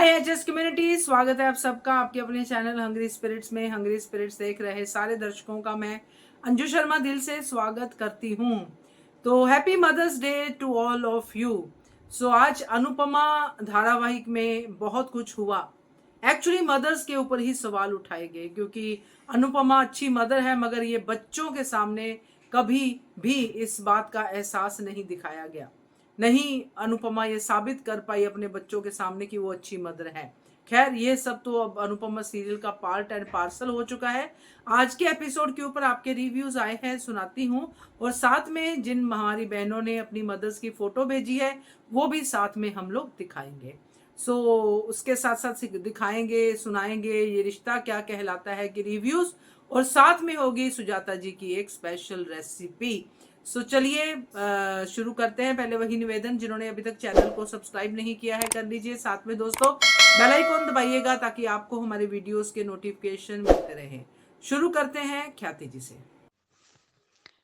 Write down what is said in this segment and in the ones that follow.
हाय HS community, स्वागत है आप सबका आपके अपने चैनल हंग्री स्पिरिट्स में। हंग्री स्पिरिट्स देख रहे सारे दर्शकों का मैं अंजू शर्मा दिल से स्वागत करती हूँ। तो happy mother's day to all of you. So आज अनुपमा धारावाहिक में बहुत कुछ हुआ। एक्चुअली मदर्स के ऊपर ही सवाल उठाए गए, क्योंकि अनुपमा अच्छी मदर है मगर ये बच्चों के सामने कभी भी इस बात का एहसास नहीं दिखाया गया। नहीं, अनुपमा ये साबित कर पाई अपने बच्चों के सामने कि वो अच्छी मदर है। खैर, ये सब तो अब अनुपमा सीरियल का पार्ट एंड पार्सल हो चुका है। आज के एपिसोड के ऊपर आपके रिव्यूज आए हैं, सुनाती हूँ। और साथ में जिन हमारी बहनों ने अपनी मदर्स की फोटो भेजी है वो भी साथ में हम लोग दिखाएंगे। उसके साथ साथ दिखाएंगे, सुनाएंगे ये रिश्ता क्या कहलाता है कि रिव्यूज, और साथ में होगी सुजाता जी की एक स्पेशल रेसिपी। चलिए शुरू करते हैं। पहले वही निवेदन, जिन्होंने अभी तक चैनल को सब्सक्राइब नहीं किया है कर लीजिए। साथ में दोस्तों बेल आइकॉन दबाइएगा ताकि आपको हमारे वीडियोस के नोटिफिकेशन मिलते रहें। शुरू करते हैं ख्याति जी से।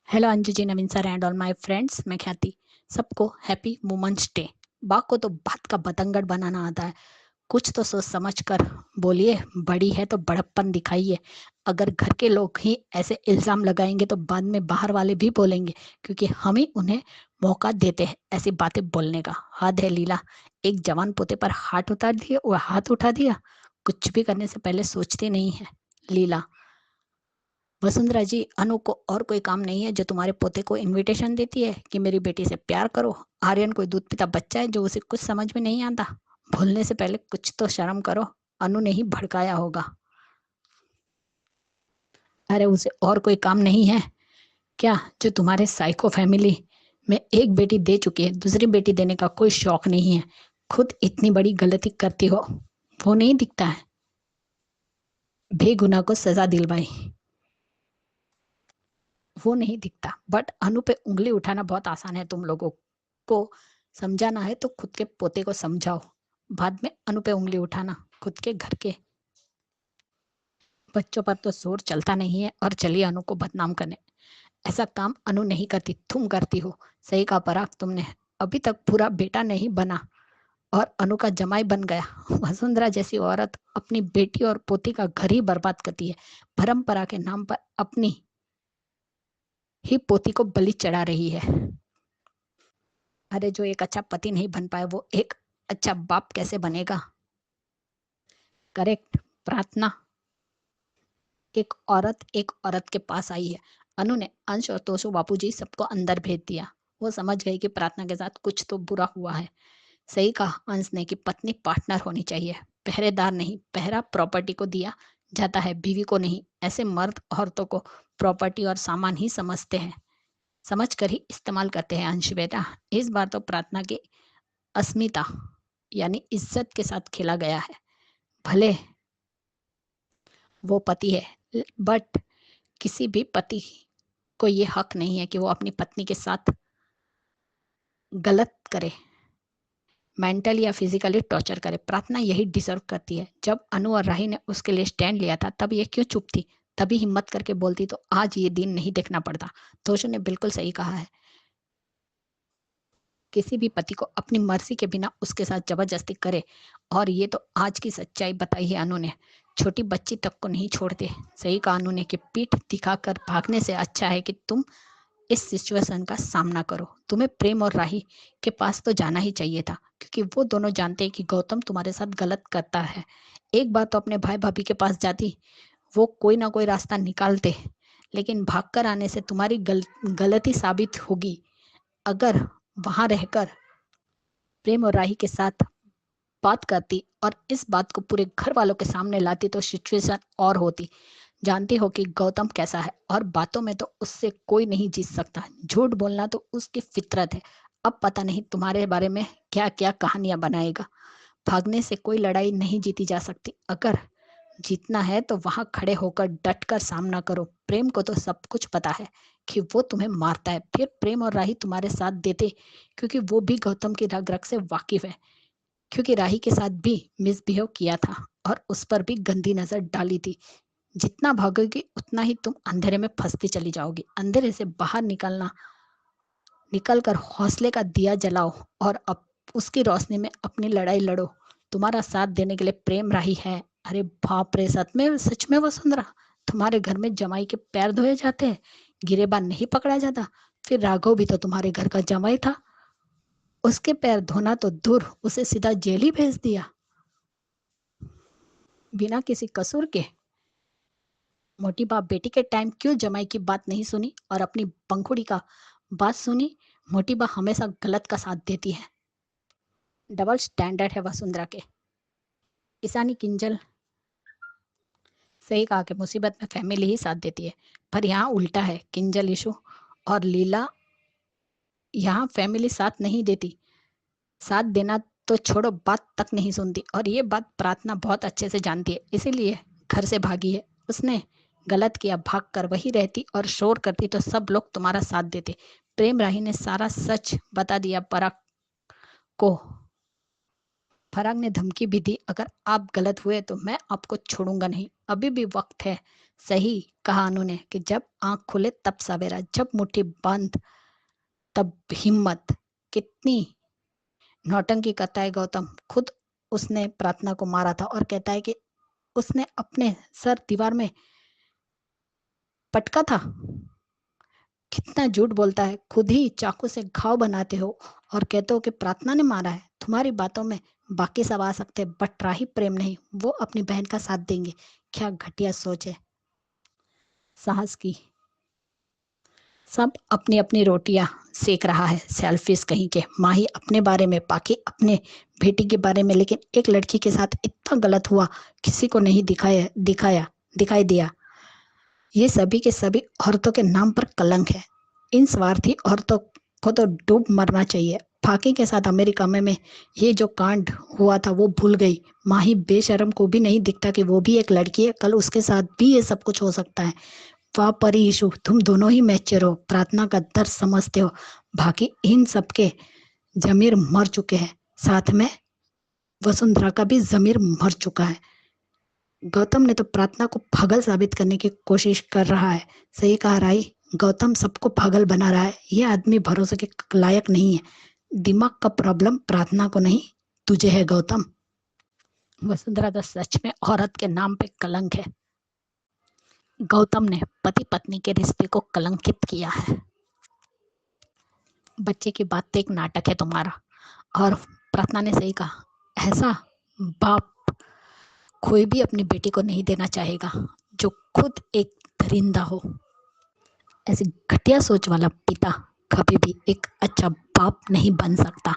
Hello Anju ji, Naveen sir and all my friends, मैं ख्याति। सबको हैप्पी वुमेन्स डे। बात को तो बात का बतंगड़ बनाना आता है। कुछ तो सोच समझ कर बोलिए, बड़ी है तो बड़प्पन दिखाइए। अगर घर के लोग ही ऐसे इल्जाम लगाएंगे तो बाद में बाहर वाले भी बोलेंगे, क्योंकि हम ही उन्हें मौका देते हैं ऐसी बातें बोलने का। हद है लीला, एक जवान पोते पर हाथ उठा दिया। कुछ भी करने से पहले सोचती नहीं है लीला। वसुंधरा जी, अनु को और कोई काम नहीं है जो तुम्हारे पोते को इनविटेशन देती है कि मेरी बेटी से प्यार करो। आर्यन कोई दूध पीता बच्चा है जो उसे कुछ समझ में नहीं आता। भूलने से पहले कुछ तो शर्म करो। अनु ने ही भड़काया होगा। अरे उसे और कोई काम नहीं है क्या जो तुम्हारे साइको फैमिली में एक बेटी दे चुकी है, दूसरी बेटी देने का कोई शौक नहीं है। खुद इतनी बड़ी गलती करती हो, वो नहीं दिखता है। बेगुनाह को सजा दिलवाई, वो नहीं दिखता। बट अनु पे उंगली उठाना बहुत आसान है। तुम लोगों को समझाना है तो खुद के पोते को समझाओ, बाद में अनु पे उंगली उठाना। खुद के घर के बच्चों पर तो जोर चलता नहीं है और चलिए अनु को बदनाम करने। ऐसा काम अनु नहीं करती, तुम करती हो। सही कहा पराग तुमने। अभी तक पूरा बेटा नहीं बना और अनु का जमाई बन गया। वसुंधरा जैसी औरत अपनी बेटी और पोती का घर ही बर्बाद करती है। परंपरा के नाम पर अपनी ही पोती को बलि चढ़ा रही है। अरे जो एक अच्छा पति नहीं बन पाए वो एक अच्छा बाप कैसे बनेगा। करेक्ट। प्रार्थना एक औरत के पास आई है। अनु ने अंश और तोशु बापूजी सबको अंदर भेज दिया। वो समझ गई कि प्रार्थना के साथ कुछ तो बुरा हुआ है। सही कहा अंश ने कि पत्नी पार्टनर होनी चाहिए, पहरेदार नहीं। पहरा प्रॉपर्टी को दिया जाता है, बीवी को नहीं। ऐसे मर्द औरतों को प्रॉपर्टी और सामान ही समझते हैं, समझ कर ही इस्तेमाल करते हैं। अंश बेटा, इस बार तो प्रार्थना की अस्मिता यानी इज्जत के साथ खेला गया है। भले वो पति है, बट किसी भी पति को ये हक नहीं है कि वो अपनी पत्नी के साथ गलत करे, मेंटल या फिजिकली टॉर्चर करे। प्रार्थना यही डिजर्व करती है। जब अनु और राही ने उसके लिए स्टैंड लिया था तब ये क्यों चुप थी? तभी हिम्मत करके बोलती तो आज ये दिन नहीं देखना पड़ता। तोशु ने बिल्कुल सही कहा है। किसी भी पति को अपनी मर्जी के बिना उसके साथ जबरदस्ती करे, और ये तो आज की सच्चाई बताई है अनु ने। छोटी बच्ची तक को नहीं छोड़ते। सही कहा अनु ने कि पीठ दिखाकर भागने से अच्छा है कि तुम इस सिचुएशन का सामना करो। तुम्हें प्रेम और राही के पास तो जाना ही चाहिए था, क्योंकि वो दोनों जानते हैं कि गौतम तुम्हारे साथ गलत करता है। एक बार तो अपने भाई भाभी के पास जाती, वो कोई ना कोई रास्ता निकालते। लेकिन भागकर आने से तुम्हारी गलती साबित होगी। अगर वहां रहकर प्रेम और राही के साथ बात करती और इस बात को पूरे घर वालों के सामने लाती तो सिचुएशन और होती। जानती हो कि गौतम कैसा है और बातों में तो उससे कोई नहीं जीत सकता। झूठ बोलना तो उसकी फितरत है। अब पता नहीं तुम्हारे बारे में क्या क्या कहानियां बनाएगा। भागने से कोई लड़ाई नहीं जीती जा सकती। अगर जीतना है तो वहां खड़े होकर डट कर सामना करो। प्रेम को तो सब कुछ पता है कि वो तुम्हें मारता है, फिर प्रेम और राही तुम्हारे साथ देते, क्योंकि वो भी गौतम की रग रग से वाकिफ है। क्योंकि राही के साथ भी मिसबिहेव किया था और उस पर भी गंदी नजर डाली थी। जितना भागोगी उतना ही तुम अंधेरे में फंसती चली जाओगी। अंधेरे से बाहर निकल कर हौसले का दिया जलाओ और अब उसकी रोशनी में अपनी लड़ाई लड़ो। तुम्हारा साथ देने के लिए प्रेम राही है। अरे बाप रे, सच में वसुंधरा, तुम्हारे घर में जमाई के पैर धोए जाते हैं, गिरेबान नहीं पकड़ा जाता? फिर राघव भी तो तुम्हारे घर का जमाई था, उसके पैर धोना तो दूर, उसे सीधा जेल ही भेज दिया बिना किसी कसूर के। मोटी बाप बेटी के टाइम क्यों जमाई की बात नहीं सुनी और अपनी पंखुड़ी का बात सुनी? मोटी बाप हमेशा गलत का साथ देती है। डबल स्टैंडर्ड है वसुंधरा के। ईशानी किंजल सही कहा कि मुसीबत में फैमिली ही साथ देती है, पर यहाँ उल्टा है। किंजल, इशू और लीला, यहाँ फैमिली साथ नहीं देती। साथ देना तो छोड़ो, बात तक नहीं सुनती। और ये बात प्रार्थना बहुत अच्छे से जानती है, इसीलिए घर से भागी है। उसने गलत किया, भाग कर वही रहती और शोर करती तो सब लोग तुम्हारा साथ देते। प्रेम राही ने सारा सच बता दिया पराग को। पराग ने धमकी भी दी, अगर आप गलत हुए तो मैं आपको छोड़ूंगा नहीं। अभी भी वक्त है। सही कहा अनु ने कि जब आंख खुले तब सवेरा, जब मुट्ठी बंद तब हिम्मत। कितनी नौटंकी करता है गौतम। खुद उसने प्रार्थना को मारा था और कहता है कि उसने अपने सर दीवार में पटका था। कितना झूठ बोलता है। खुद ही चाकू से घाव बनाते हो और कहते हो कि प्रार्थना ने मारा है। तुम्हारी बातों में बाकी सब आ सकते, बट राही प्रेम नहीं, वो अपनी बहन का साथ देंगे। क्या घटिया सोच है। साहस की। सब अपनी अपनी रोटियां सेक रहा है, सेल्फिश कहीं के। माही अपने बारे में, पाकी अपने बेटी के बारे में, लेकिन एक लड़की के साथ इतना गलत हुआ किसी को नहीं दिखाई दिया। ये सभी के सभी औरतों के नाम पर कलंक है। इन स्वार्थी औरतों को तो डूब मरना चाहिए। फाकी के साथ अमेरिका में ये जो कांड हुआ था वो भूल गई। माही बेशरम को भी नहीं दिखता कि वो भी एक लड़की है, कल उसके साथ भी ये सब कुछ हो सकता है। वाह परी ईशु, तुम दोनों ही मैच्योर हो, प्रार्थना का दर्द समझते हो। बाकी इन सबके जमीर मर चुके हैं, साथ में वसुंधरा का भी जमीर मर चुका है। गौतम ने तो प्रार्थना को पागल साबित करने की कोशिश कर रहा है। सही कहा राई, गौतम सबको पागल बना रहा है। ये आदमी भरोसे के लायक नहीं है। दिमाग का प्रॉब्लम प्रार्थना को नहीं, तुझे है गौतम। वसुंधरा तो सच में औरत के नाम पे कलंक है। गौतम ने पति पत्नी के रिश्ते को कलंकित किया है। बच्चे की बात तो एक नाटक है तुम्हारा। और प्रार्थना ने सही कहा, ऐसा बाप कोई भी अपनी बेटी को नहीं देना चाहेगा जो खुद एक दरिंदा हो। ऐसी घटिया सोच वाला पिता कभी भी एक अच्छा बाप नहीं बन सकता।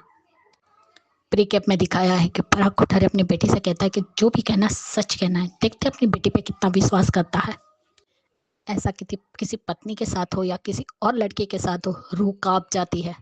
प्रीकेप में दिखाया है कि पराग कोठारी अपनी बेटी से कहता है कि जो भी कहना सच कहना है। देखते अपनी बेटी पे कितना विश्वास करता है। ऐसा किसी पत्नी के साथ हो या किसी और लड़के के साथ हो, रूह कांप जाती है।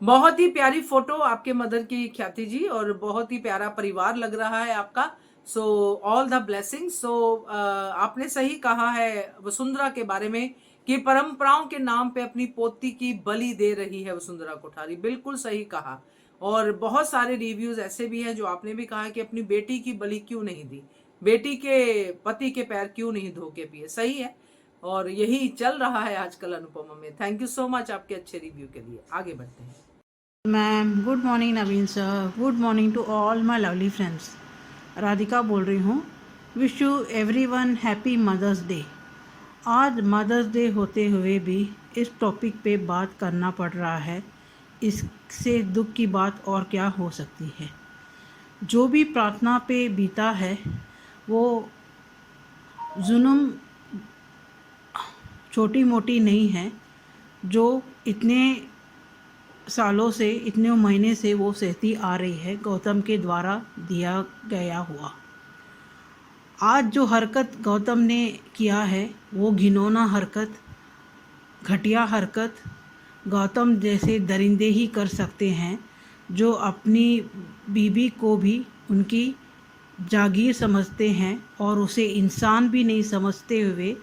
बहुत ही प्यारी फोटो आपके मदर की ख्याति जी, और बहुत ही प्यारा परिवार लग रहा है आपका। So all the blessings. So आपने सही कहा है वसुंधरा के बारे में कि परंपराओं के नाम पे अपनी पोती की बलि दे रही है वसुंधरा कोठारी। बिल्कुल सही कहा। और बहुत सारे रिव्यूज ऐसे भी हैं जो आपने भी कहा कि अपनी बेटी की बलि क्यों नहीं दी, बेटी के पति के पैर क्यों नहीं धो के पिए। सही है, और यही चल रहा है आजकल अनुपमा में। थैंक यू सो मच आपके अच्छे रिव्यू के लिए। आगे बढ़ते हैं। Ma'am, good morning Naveen sir, good morning to all my lovely friends. Radhika बोल रही हूँ। Wish you everyone happy mother's day. आज मदर्स डे होते हुए भी इस टॉपिक पे बात करना पड़ रहा है। इससे दुख की बात और क्या हो सकती है। जो भी प्रार्थना पे बीता है वो जुल्म छोटी मोटी नहीं है, जो इतने सालों से, इतने महीने से वो सहती आ रही है, गौतम के द्वारा दिया गया हुआ। आज जो हरकत गौतम ने किया है वो घिनौना हरकत, घटिया हरकत गौतम जैसे दरिंदे ही कर सकते हैं, जो अपनी बीबी को भी उनकी जागीर समझते हैं और उसे इंसान भी नहीं समझते हुए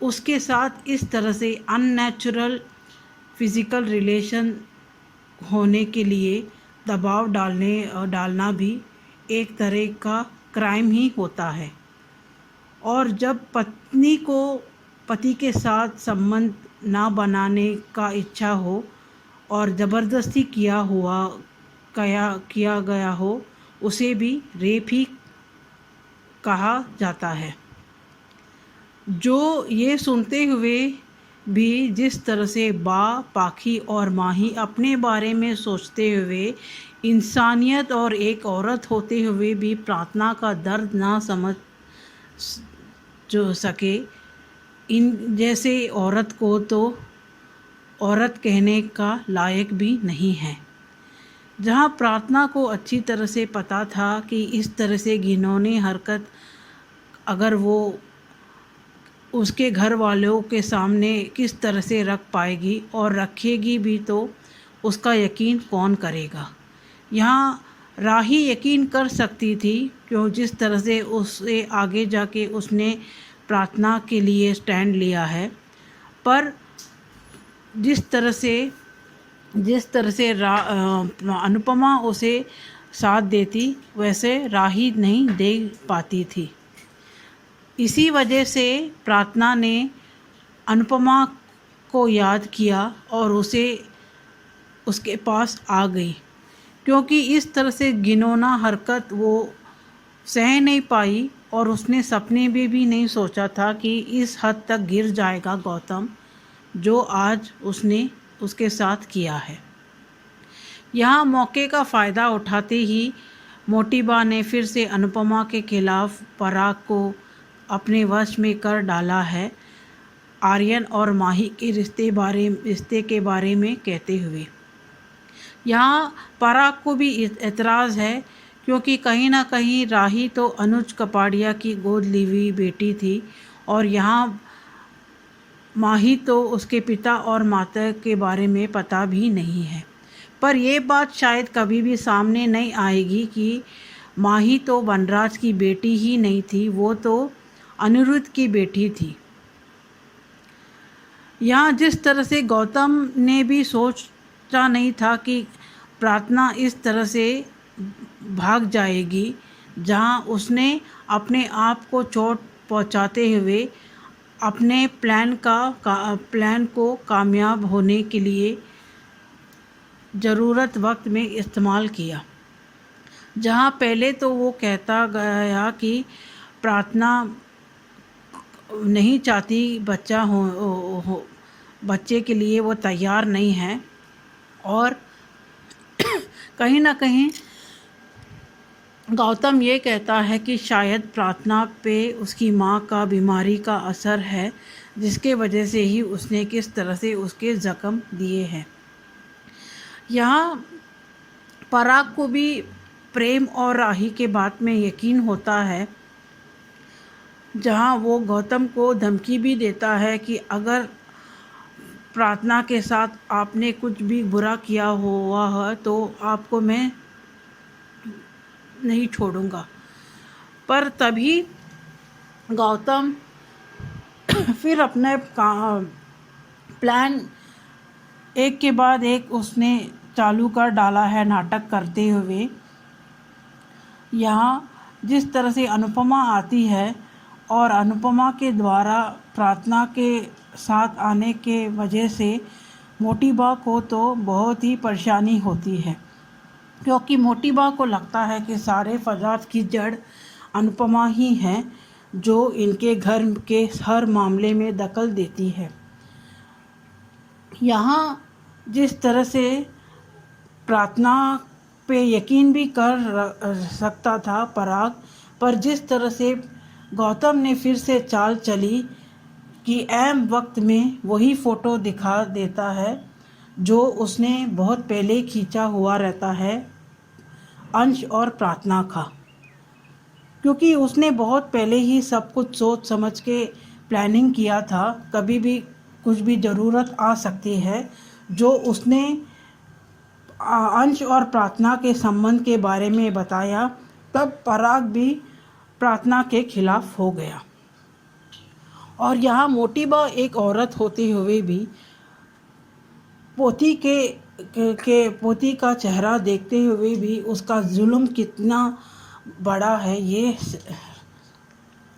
उसके साथ इस तरह से अननेचुरल फिज़िकल रिलेशन होने के लिए दबाव डालना भी एक तरह का क्राइम ही होता है। और जब पत्नी को पति के साथ संबंध ना बनाने का इच्छा हो और ज़बरदस्ती किया गया हो उसे भी रेप ही कहा जाता है। जो ये सुनते हुए भी जिस तरह से बा, पाखी और माही अपने बारे में सोचते हुए इंसानियत और एक औरत होते हुए भी प्रार्थना का दर्द ना समझ जो सके, इन जैसे औरत को तो औरत कहने का लायक भी नहीं है। जहाँ प्रार्थना को अच्छी तरह से पता था कि इस तरह से घिनौनी हरकत अगर वो उसके घर वालों के सामने किस तरह से रख पाएगी और रखेगी भी तो उसका यकीन कौन करेगा। यहाँ राही यकीन कर सकती थी क्यों जिस तरह से उससे आगे जाके उसने प्रार्थना के लिए स्टैंड लिया है, पर जिस तरह से अनुपमा उसे साथ देती वैसे राही नहीं दे पाती थी। इसी वजह से प्रार्थना ने अनुपमा को याद किया और उसे उसके पास आ गई, क्योंकि इस तरह से घिनौना हरकत वो सह नहीं पाई और उसने सपने में भी नहीं सोचा था कि इस हद तक गिर जाएगा गौतम, जो आज उसने उसके साथ किया है। यहाँ मौके का फ़ायदा उठाते ही मोटी बा ने फिर से अनुपमा के खिलाफ पराग को अपने वश में कर डाला है, आर्यन और माही के रिश्ते के बारे में कहते हुए। यहाँ पराग को भी एतराज़ है, क्योंकि कहीं ना कहीं राही तो अनुज कपाड़िया की गोद ली हुई बेटी थी और यहाँ माही तो उसके पिता और माता के बारे में पता भी नहीं है। पर यह बात शायद कभी भी सामने नहीं आएगी कि माही तो वनराज की बेटी ही नहीं थी, वो तो अनिरुद्ध की बेटी थी। यहाँ जिस तरह से गौतम ने भी सोचा नहीं था कि प्रार्थना इस तरह से भाग जाएगी, जहाँ उसने अपने आप को चोट पहुँचाते हुए अपने प्लान को कामयाब होने के लिए ज़रूरत वक्त में इस्तेमाल किया। जहाँ पहले तो वो कहता गया कि प्रार्थना नहीं चाहती बच्चे के लिए वो तैयार नहीं है, और कहीं ना कहीं गौतम ये कहता है कि शायद प्रार्थना पे उसकी माँ का बीमारी का असर है, जिसके वजह से ही उसने किस तरह से उसके ज़ख्म दिए हैं। यहाँ पराग को भी प्रेम और राही के बात में यकीन होता है, जहाँ वो गौतम को धमकी भी देता है कि अगर प्रार्थना के साथ आपने कुछ भी बुरा किया हुआ है तो आपको मैं नहीं छोड़ूंगा। पर तभी गौतम फिर अपने प्लान एक के बाद एक उसने चालू कर डाला है नाटक करते हुए। यहाँ जिस तरह से अनुपमा आती है और अनुपमा के द्वारा प्रार्थना के साथ आने के वजह से मोटी बा को तो बहुत ही परेशानी होती है, क्योंकि मोटी बा को लगता है कि सारे फसाद की जड़ अनुपमा ही है, जो इनके घर के हर मामले में दखल देती है। यहाँ जिस तरह से प्रार्थना पे यकीन भी कर सकता था पराग, पर जिस तरह से गौतम ने फिर से चाल चली कि ऐन वक्त में वही फ़ोटो दिखा देता है जो उसने बहुत पहले खींचा हुआ रहता है अंश और प्रार्थना का, क्योंकि उसने बहुत पहले ही सब कुछ सोच समझ के प्लानिंग किया था। कभी भी कुछ भी ज़रूरत आ सकती है, जो उसने अंश और प्रार्थना के संबंध के बारे में बताया, तब पराग भी प्रार्थना के खिलाफ हो गया। और यहाँ मोटी बा एक औरत होते हुए भी पोती का चेहरा देखते हुए भी उसका जुल्म कितना बड़ा है, ये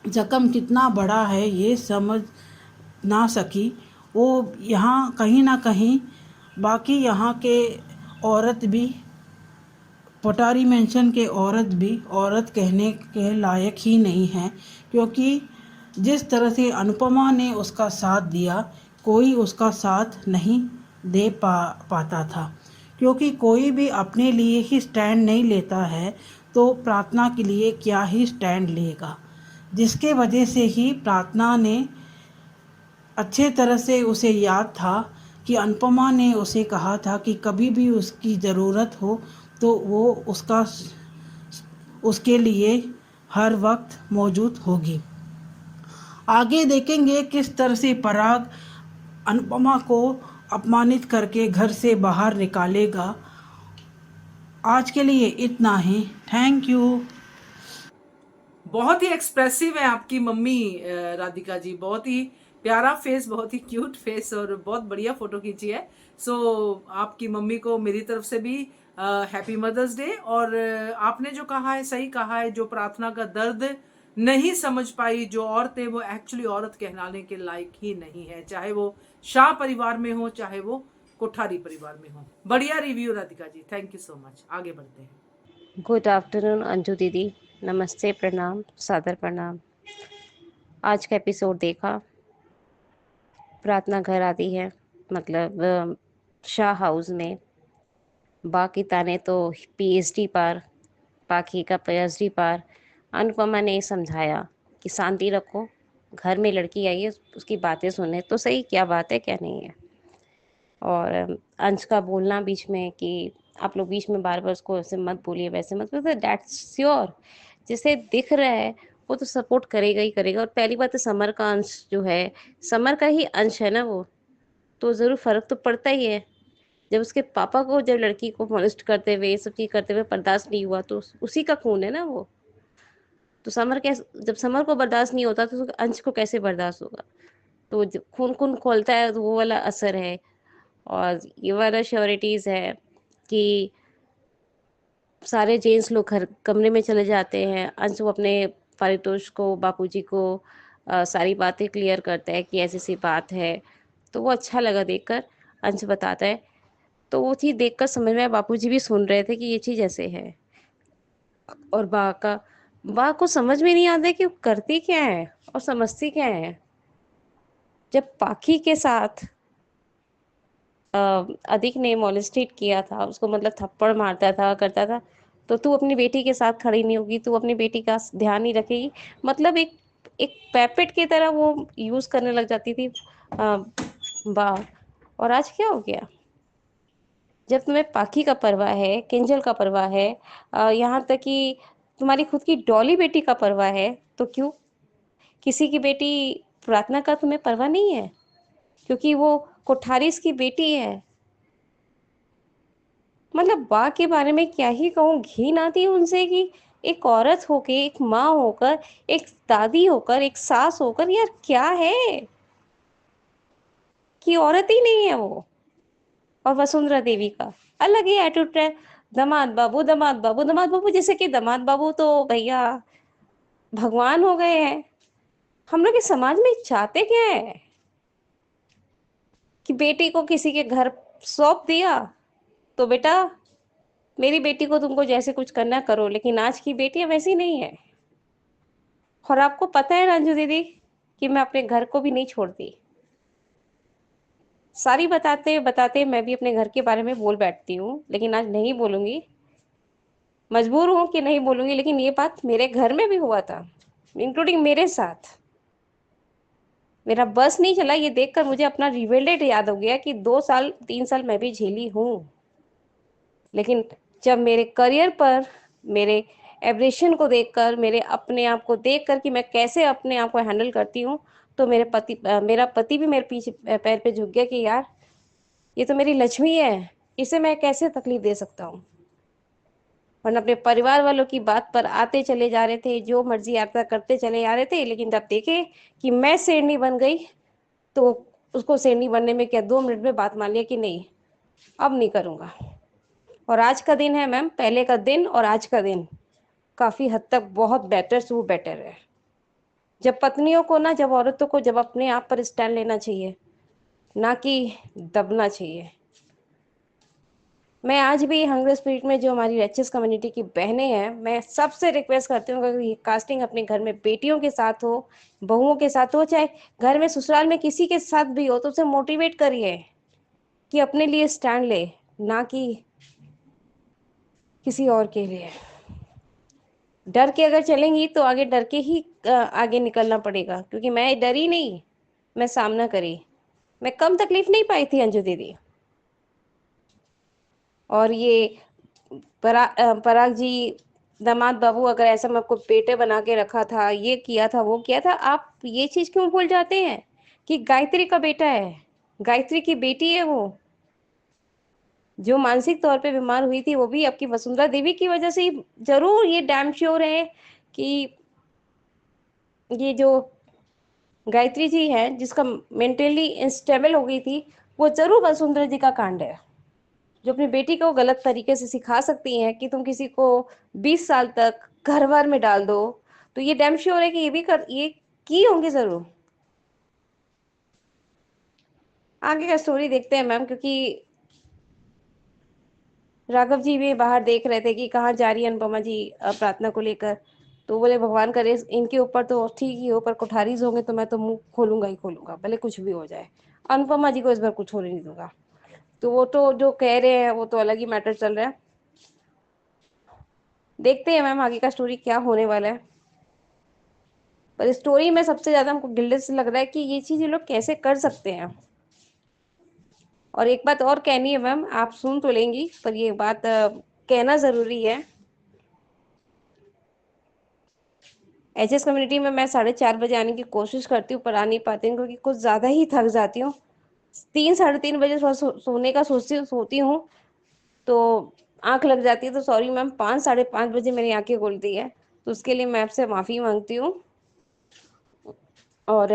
जख्म कितना बड़ा है, ये समझ ना सकी वो। यहाँ कहीं ना कहीं बाकी यहाँ के औरत भी पटारी मेंशन के औरत भी औरत कहने के लायक ही नहीं है, क्योंकि जिस तरह से अनुपमा ने उसका साथ दिया, कोई उसका साथ नहीं दे पाता था। क्योंकि कोई भी अपने लिए ही स्टैंड नहीं लेता है, तो प्रार्थना के लिए क्या ही स्टैंड लेगा। जिसके वजह से ही प्रार्थना ने अच्छे तरह से उसे याद था कि अनुपमा ने उसे कहा था कि कभी भी उसकी ज़रूरत हो तो वो उसके लिए हर वक्त मौजूद होगी। आगे देखेंगे किस तरह से पराग अनुपमा को अपमानित करके घर से बाहर निकालेगा। आज के लिए इतना ही। Thank you. बहुत ही एक्सप्रेसिव है आपकी मम्मी राधिका जी, बहुत ही प्यारा फेस, बहुत ही क्यूट फेस और बहुत बढ़िया फोटो खींची है। सो आपकी मम्मी को मेरी तरफ से भी हैप्पी मदर्स डे। और आपने जो कहा है सही कहा है, जो प्रार्थना का दर्द नहीं समझ पाई जो औरतें, वो एक्चुअली औरत कहलाने के लायक ही नहीं है, चाहे वो शाह परिवार में हो चाहे वो कोठारी परिवार में हो। बढ़िया review Radhika ji, thank you so much. आगे बढ़ते हैं। गुड आफ्टरनून अंजू दीदी, नमस्ते, प्रणाम, सादर प्रणाम। आज का एपिसोड देखा, प्रार्थना घर आती है, मतलब शाह हाउस में। बाकी ताने तो पीएचडी पार, बाकी का पीएचडी पार। अनुपमा ने समझाया कि शांति रखो, घर में लड़की आई है, उसकी बातें सुने तो सही, क्या बात है क्या नहीं है। और अंश का बोलना बीच में कि आप लोग बीच में बार बार उसको ऐसे मत बोलिए वैसे मत बोलिए, दैट्स श्योर, जिसे दिख रहा है वो तो सपोर्ट करेगा ही करेगा। और पहली बात है, समर का अंश जो है, समर का ही अंश है ना वो, तो ज़रूर फर्क तो पड़ता ही है। जब उसके पापा को, जब लड़की को मोलेस्ट करते हुए, ये सब चीज़ करते हुए बर्दाश्त नहीं हुआ, तो उसी का खून है ना वो। तो समर कैसे, जब समर को बर्दाश्त नहीं होता तो अंश को कैसे बर्दाश्त होगा। तो जब खून खून खोलता है तो वो वाला असर है। और ये वाला श्योरिटीज़ है कि सारे जेंट्स लोग घर कमरे में चले जाते हैं, अंश वो अपने पारितोष को, बापूजी को सारी बातें क्लियर करता है कि ऐसी ऐसी बात है। तो वो अच्छा लगा देखकर, अंश बताता है। तो वो चीज़ देखकर समझ में आया, बापूजी भी सुन रहे थे कि ये चीज़ ऐसे है। और बा को समझ में नहीं आता कि वो करती क्या है और समझती क्या है। जब पाखी के साथ अधिक ने मोलेस्टेट किया था उसको, मतलब थप्पड़ मारता था, करता था, तो तू अपनी बेटी के साथ खड़ी नहीं होगी, तू अपनी बेटी का ध्यान नहीं रखेगी। मतलब एक एक पैपेट की तरह वो यूज करने लग जाती थी बा। और आज क्या हो गया, जब तुम्हें पाखी का परवाह है, किंजल का परवाह है, यहाँ तक कि तुम्हारी खुद की डॉली बेटी का परवाह है, तो क्यों किसी की बेटी प्रार्थना का तुम्हें परवाह नहीं है, क्योंकि वो कोठारीस की बेटी है। मतलब बा के बारे में क्या ही कहूँ, घिन आती है उनसे कि एक औरत होके, एक माँ होकर, एक दादी होकर, एक सास होकर, यार क्या है कि औरत ही नहीं है वो। और वसुंधरा देवी का अलग ही एटीट्यूड है, दामाद बाबू दामाद बाबू दामाद बाबू, जैसे कि दामाद बाबू तो भैया भगवान हो गए हैं। हम लोग के समाज में चाहते क्या है कि बेटी को किसी के घर सौंप दिया तो बेटा मेरी बेटी को तुमको जैसे कुछ करना करो, लेकिन आज की बेटियां वैसी नहीं है। और आपको पता है रंजू दीदी कि मैं अपने घर को भी नहीं छोड़ती। सारी बताते बताते मैं भी अपने घर के बारे में बोल बैठती हूँ, लेकिन आज नहीं बोलूंगी, मजबूर हूँ कि नहीं बोलूंगी। लेकिन ये बात मेरे घर में भी हुआ था, इंक्लूडिंग मेरे साथ। मेरा बस नहीं चला, ये देखकर मुझे अपना रिवेल्डेड याद हो गया कि 2 साल 3 साल मैं भी झेली हूँ। लेकिन जब मेरे करियर पर, मेरे एवरेशन को देखकर, मेरे अपने आप को देखकर कि मैं कैसे अपने आप को हैंडल करती हूँ, तो मेरा पति भी मेरे पीछे पैर पे झुक गया कि यार ये तो मेरी लक्ष्मी है, इसे मैं कैसे तकलीफ दे सकता हूँ। वरना अपने परिवार वालों की बात पर आते चले जा रहे थे, जो मर्जी यात्रा करते चले जा रहे थे, लेकिन जब देखे कि मैं शेरनी बन गई तो उसको शेरनी बनने में क्या 2 मिनट में बात मान लिया कि नहीं अब नहीं करूँगा। और आज का दिन है मैम, पहले का दिन और आज का दिन काफ़ी हद तक बहुत बेटर से वो बेटर है। जब पत्नियों को ना, जब औरतों को जब अपने आप पर स्टैंड लेना चाहिए, ना कि दबना चाहिए। मैं आज भी हंगर स्पिरिट में जो हमारी एचएस कम्युनिटी की बहनें हैं, मैं सबसे रिक्वेस्ट करती हूँ, अगर ये कास्टिंग अपने घर में बेटियों के साथ हो, बहुओं के साथ हो, चाहे घर में ससुराल में किसी के साथ भी हो, तो उसे मोटिवेट करिए कि अपने लिए स्टैंड ले, ना कि किसी और के लिए। डर के अगर चलेंगी तो आगे डर के ही आगे निकलना पड़ेगा, क्योंकि मैं डरी नहीं, मैं सामना करी। मैं कम तकलीफ नहीं पाई थी अंजू दीदी। और ये पराग जी, दामाद बाबू, अगर ऐसा मैं आपको पेटे बना के रखा था, ये किया था, वो किया था, आप ये चीज क्यों भूल जाते हैं कि गायत्री का बेटा है, गायत्री की बेटी है वो। जो मानसिक तौर पे बीमार हुई थी वो भी आपकी वसुंधरा देवी की वजह से ही। जरूर ये डैम श्योर है कि ये जो गायत्री जी है, जिसका मेंटली इंस्टेबल हो गई थी, वो जरूर वसुंधरा जी का कांड है, जो अपनी बेटी को गलत तरीके से सिखा सकती हैं कि तुम किसी को 20 साल तक घर भर में डाल दो। तो ये डैम श्योर है कि ये की होंगी जरूर। आगे का स्टोरी देखते हैं मैम, क्योंकि राघव जी भी बाहर देख रहे थे कि कहाँ जा रही है अनुपमा जी प्रार्थना को लेकर। तो बोले भगवान करे इनके ऊपर तो ठीक ही हो, पर कोठारीज होंगे तो मैं तो मुंह खोलूंगा ही खोलूंगा, भले कुछ भी हो जाए। अनुपमा जी को इस बार कुछ होने नहीं दूंगा। तो वो तो जो कह रहे हैं वो तो अलग ही मैटर चल रहा है। देखते हैं मैम आगे का स्टोरी क्या होने वाला है। पर स्टोरी में सबसे ज्यादा हमको गिल्ट से लग रहा है कि ये चीज ये लोग कैसे कर सकते हैं। और एक बात और कहनी है मैम, आप सुन तो लेंगी, पर ये बात कहना जरूरी है। एचएस कम्युनिटी में मैं 4:30 बजे आने की कोशिश करती हूँ, पर आ नहीं पाती हूँ, क्योंकि कुछ ज्यादा ही थक जाती हूँ। 3 साढ़े 3 बजे सोने का सोती हूँ, तो आंख लग जाती है। तो सॉरी मैम, 5 साढ़े 5 बजे मेरी आंखें खुलती है, तो उसके लिए मैं आपसे माफी मांगती हूँ। और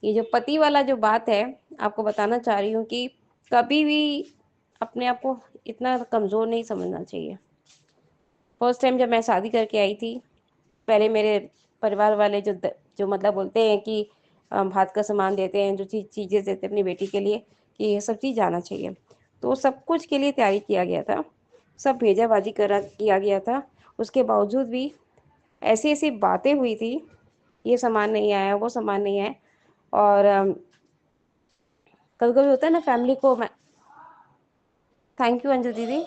ये जो पति वाला जो बात है, आपको बताना चाह रही हूँ कि कभी भी अपने आप को इतना कमजोर नहीं समझना चाहिए। फर्स्ट टाइम जब मैं शादी करके आई थी, पहले मेरे परिवार वाले जो मतलब बोलते हैं कि हाथ का सामान देते हैं, जो चीजें देते हैं अपनी बेटी के लिए, कि ये सब चीज जाना चाहिए। तो सब कुछ के लिए तैयारी किया गया था, सब भेजाबाजी करा किया गया था। उसके बावजूद भी ऐसी ऐसी बातें हुई थी, ये सामान नहीं आया, वो सामान नहीं आया। और कभी कभी होता है ना फैमिली को। मैं थैंक यू अंजू दीदी।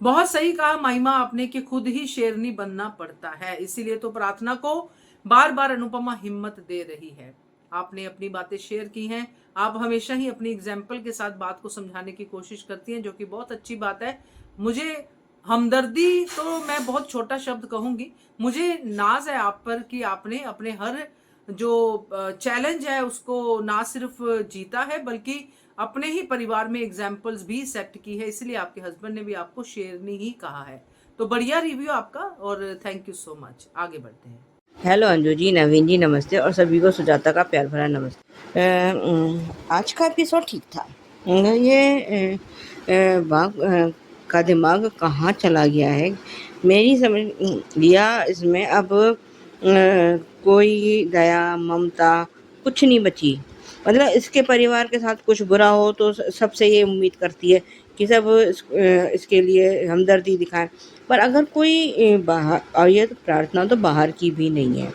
बहुत सही कहा महिमा आपने कि खुद ही शेरनी बनना पड़ता है, इसीलिए तो प्रार्थना को बार बार अनुपमा हिम्मत दे रही है। आपने अपनी बातें शेयर की हैं, आप हमेशा ही अपनी एग्जाम्पल के साथ बात को समझाने की कोशिश करती हैं, जो कि बहुत अच्छी बात है। मुझे हमदर्दी तो मैं बहुत छोटा शब्द कहूंगी, मुझे नाज है आप पर कि आपने अपने हर जो चैलेंज है उसको ना सिर्फ जीता है, बल्कि अपने ही परिवार में एग्जाम्पल्स भी सेट की है, इसलिए आपके हस्बैंड ने भी आपको शेरनी ही कहा है। तो बढ़िया रिव्यू आपका, और थैंक यू सो मच। आगे बढ़ते हैं। हेलो अंजू जी, नवीन जी नमस्ते, और सभी को सुजाता का प्यार भरा नमस्ते। आज का एपिसोड ठीक था। ये बाघ का दिमाग कहाँ चला गया है, मेरी समझ लिया इसमें अब कोई दया ममता कुछ नहीं बची। मतलब इसके परिवार के साथ कुछ बुरा हो तो सबसे ये उम्मीद करती है कि सब इसके लिए हमदर्दी दिखाएं। पर अगर कोई बाहर, और ये तो प्रार्थना तो बाहर की भी नहीं है,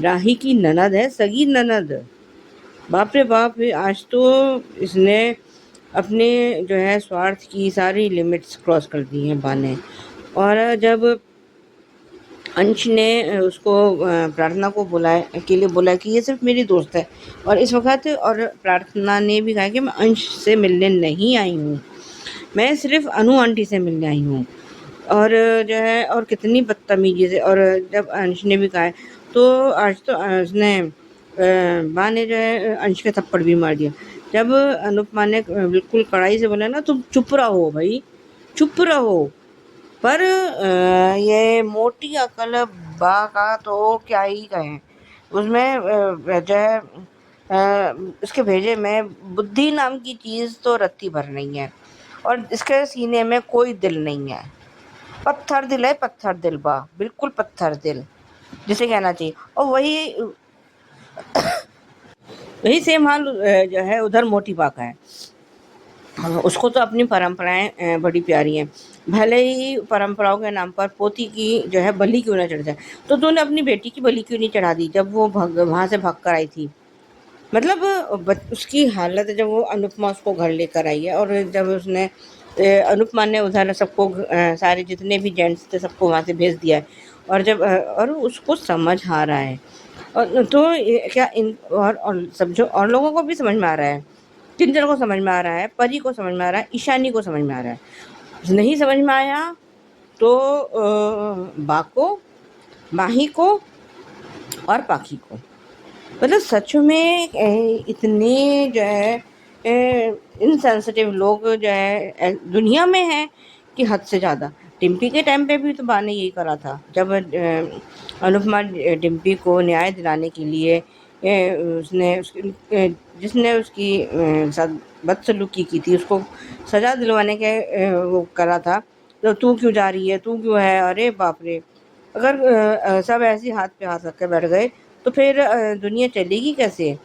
राही की ननद है, सगी ननद। बाप रे बाप, आज तो इसने अपने जो है स्वार्थ की सारी लिमिट्स क्रॉस कर दी हैं बाने। और जब अंश ने उसको प्रार्थना को बुलाया के लिए बोला कि ये सिर्फ मेरी दोस्त है, और इस वक्त और प्रार्थना ने भी कहा कि मैं अंश से मिलने नहीं आई हूँ, मैं सिर्फ अनु आंटी से मिलने आई हूँ। और जो है, और कितनी बदतमीजी से। और जब अंश ने भी कहा है, तो आज तो उसने माँ ने जो है अंश के थप्पड़ भी मार दिया। जब अनुपमा ने बिल्कुल कड़ाई से बोला ना, तुम चुप रहो भाई, चुप रहो। पर ये मोटी अकल बा का तो क्या ही कहें। उसमें जो है इसके भेजे में बुद्धि नाम की चीज़ तो रत्ती भर नहीं है, और इसके सीने में कोई दिल नहीं है। पत्थर दिल है, पत्थर दिल बा, बिल्कुल पत्थर दिल जिसे कहना चाहिए। और वही वही सेम हाल जो है उधर मोटी बा का है। उसको तो अपनी परंपराएं बड़ी प्यारी हैं, भले ही परंपराओं के नाम पर पोती की जो है बलि क्यों ना चढ़ जाए। तो तूने अपनी बेटी की बलि क्यों नहीं चढ़ा दी जब वो वहां से भाग कर आई थी? मतलब उसकी हालत, जब वो अनुपमा उसको घर लेकर आई है और जब उसने अनुपमा ने उधर सबको सारे जितने भी जेंट्स थे सबको वहां से भेज दिया है, और जब और उसको समझ आ रहा है, और तो क्या इन और समझो और लोगों को भी समझ में आ रहा है। किंजल को समझ में आ रहा है, परी को समझ में आ रहा है, ईशानी को समझ में आ रहा है। नहीं समझ में आया तो बा को, माही को और पाखी को। मतलब सच में इतने जो है इनसेंसिटिव लोग जो है दुनिया में हैं कि हद से ज़्यादा। डिम्पी के टाइम पे भी तो बा ने यही करा था, जब अनुपमा डिम्पी को न्याय दिलाने के लिए जिसने उसकी साथ बदसलूकी की थी उसको सजा दिलवाने के वो करा था। तो तू क्यों जा रही है, तू क्यों है, अरे बाप रे। अगर सब ऐसे हाथ पे हाथ रख के बैठ गए तो फिर दुनिया चलेगी कैसे?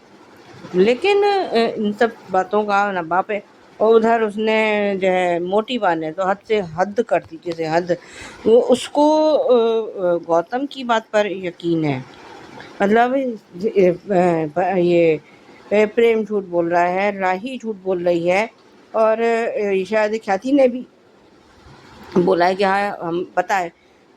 लेकिन इन सब बातों का ना बाप है। और उधर उसने जो है मोटी बा ने तो हद से हद कर दी, जैसे हद। वो उसको गौतम की बात पर यकीन है। मतलब ये प्रेम झूठ बोल रहा है, राही झूठ बोल रही है, और शायद ख्याति ने भी बोला है कि हाँ हम पता है।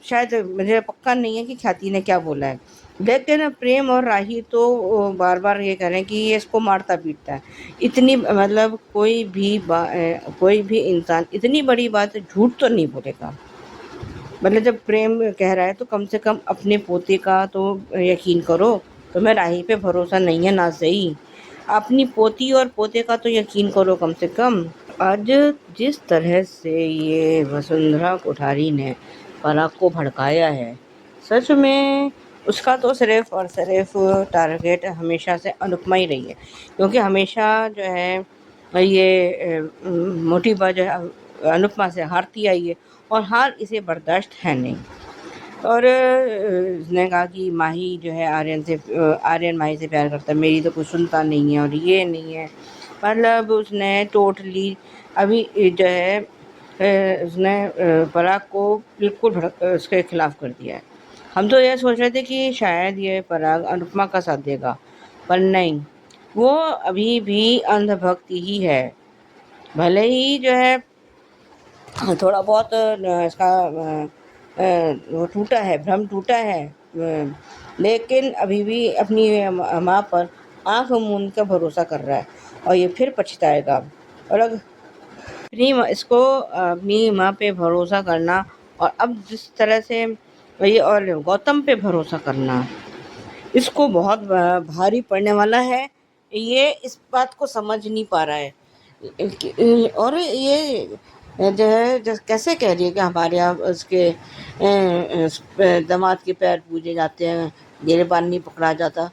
शायद मुझे पक्का नहीं है कि ख्याति ने क्या बोला है, लेकिन प्रेम और राही तो बार बार ये कह रहे हैं कि ये इसको मारता पीटता है। इतनी मतलब कोई भी इंसान इतनी बड़ी बात झूठ तो नहीं बोलेगा। मतलब जब प्रेम कह रहा है तो कम से कम अपने पोते का तो यकीन करो। तुम्हें राही पे भरोसा नहीं है ना सही, अपनी पोती और पोते का तो यकीन करो कम से कम। आज जिस तरह से ये वसुंधरा कोठारी ने पराग को भड़काया है, सच में उसका तो सिर्फ और सिर्फ टारगेट हमेशा से अनुपमा ही रही है। क्योंकि हमेशा जो है ये मोटी बा जो है अनुपमा से हारती आई है, और हार इसे बर्दाश्त है नहीं। और उसने कहा कि माही जो है आर्यन माही से प्यार करता है, मेरी तो कुछ सुनता नहीं है और ये नहीं है। मतलब उसने टोटली अभी जो है उसने पराग को बिल्कुल उसके खिलाफ कर दिया है। हम तो ये सोच रहे थे कि शायद ये पराग अनुपमा का साथ देगा, पर नहीं, वो अभी भी अंधभक्ति ही है। भले ही जो है थोड़ा बहुत इसका वो टूटा है, भ्रम टूटा है, लेकिन अभी भी अपनी माँ पर आंख मूंद कर भरोसा कर रहा है, और ये फिर पछताएगा। और अगर इसको अपनी माँ पे भरोसा करना, और अब जिस तरह से ये और गौतम पे भरोसा करना, इसको बहुत भारी पड़ने वाला है। ये इस बात को समझ नहीं पा रहा है। और ये जो है कैसे कह रही है कि हमारे यहाँ उसके दामाद के पैर पूजे जाते हैं, गिरबान नहीं पकड़ा जाता।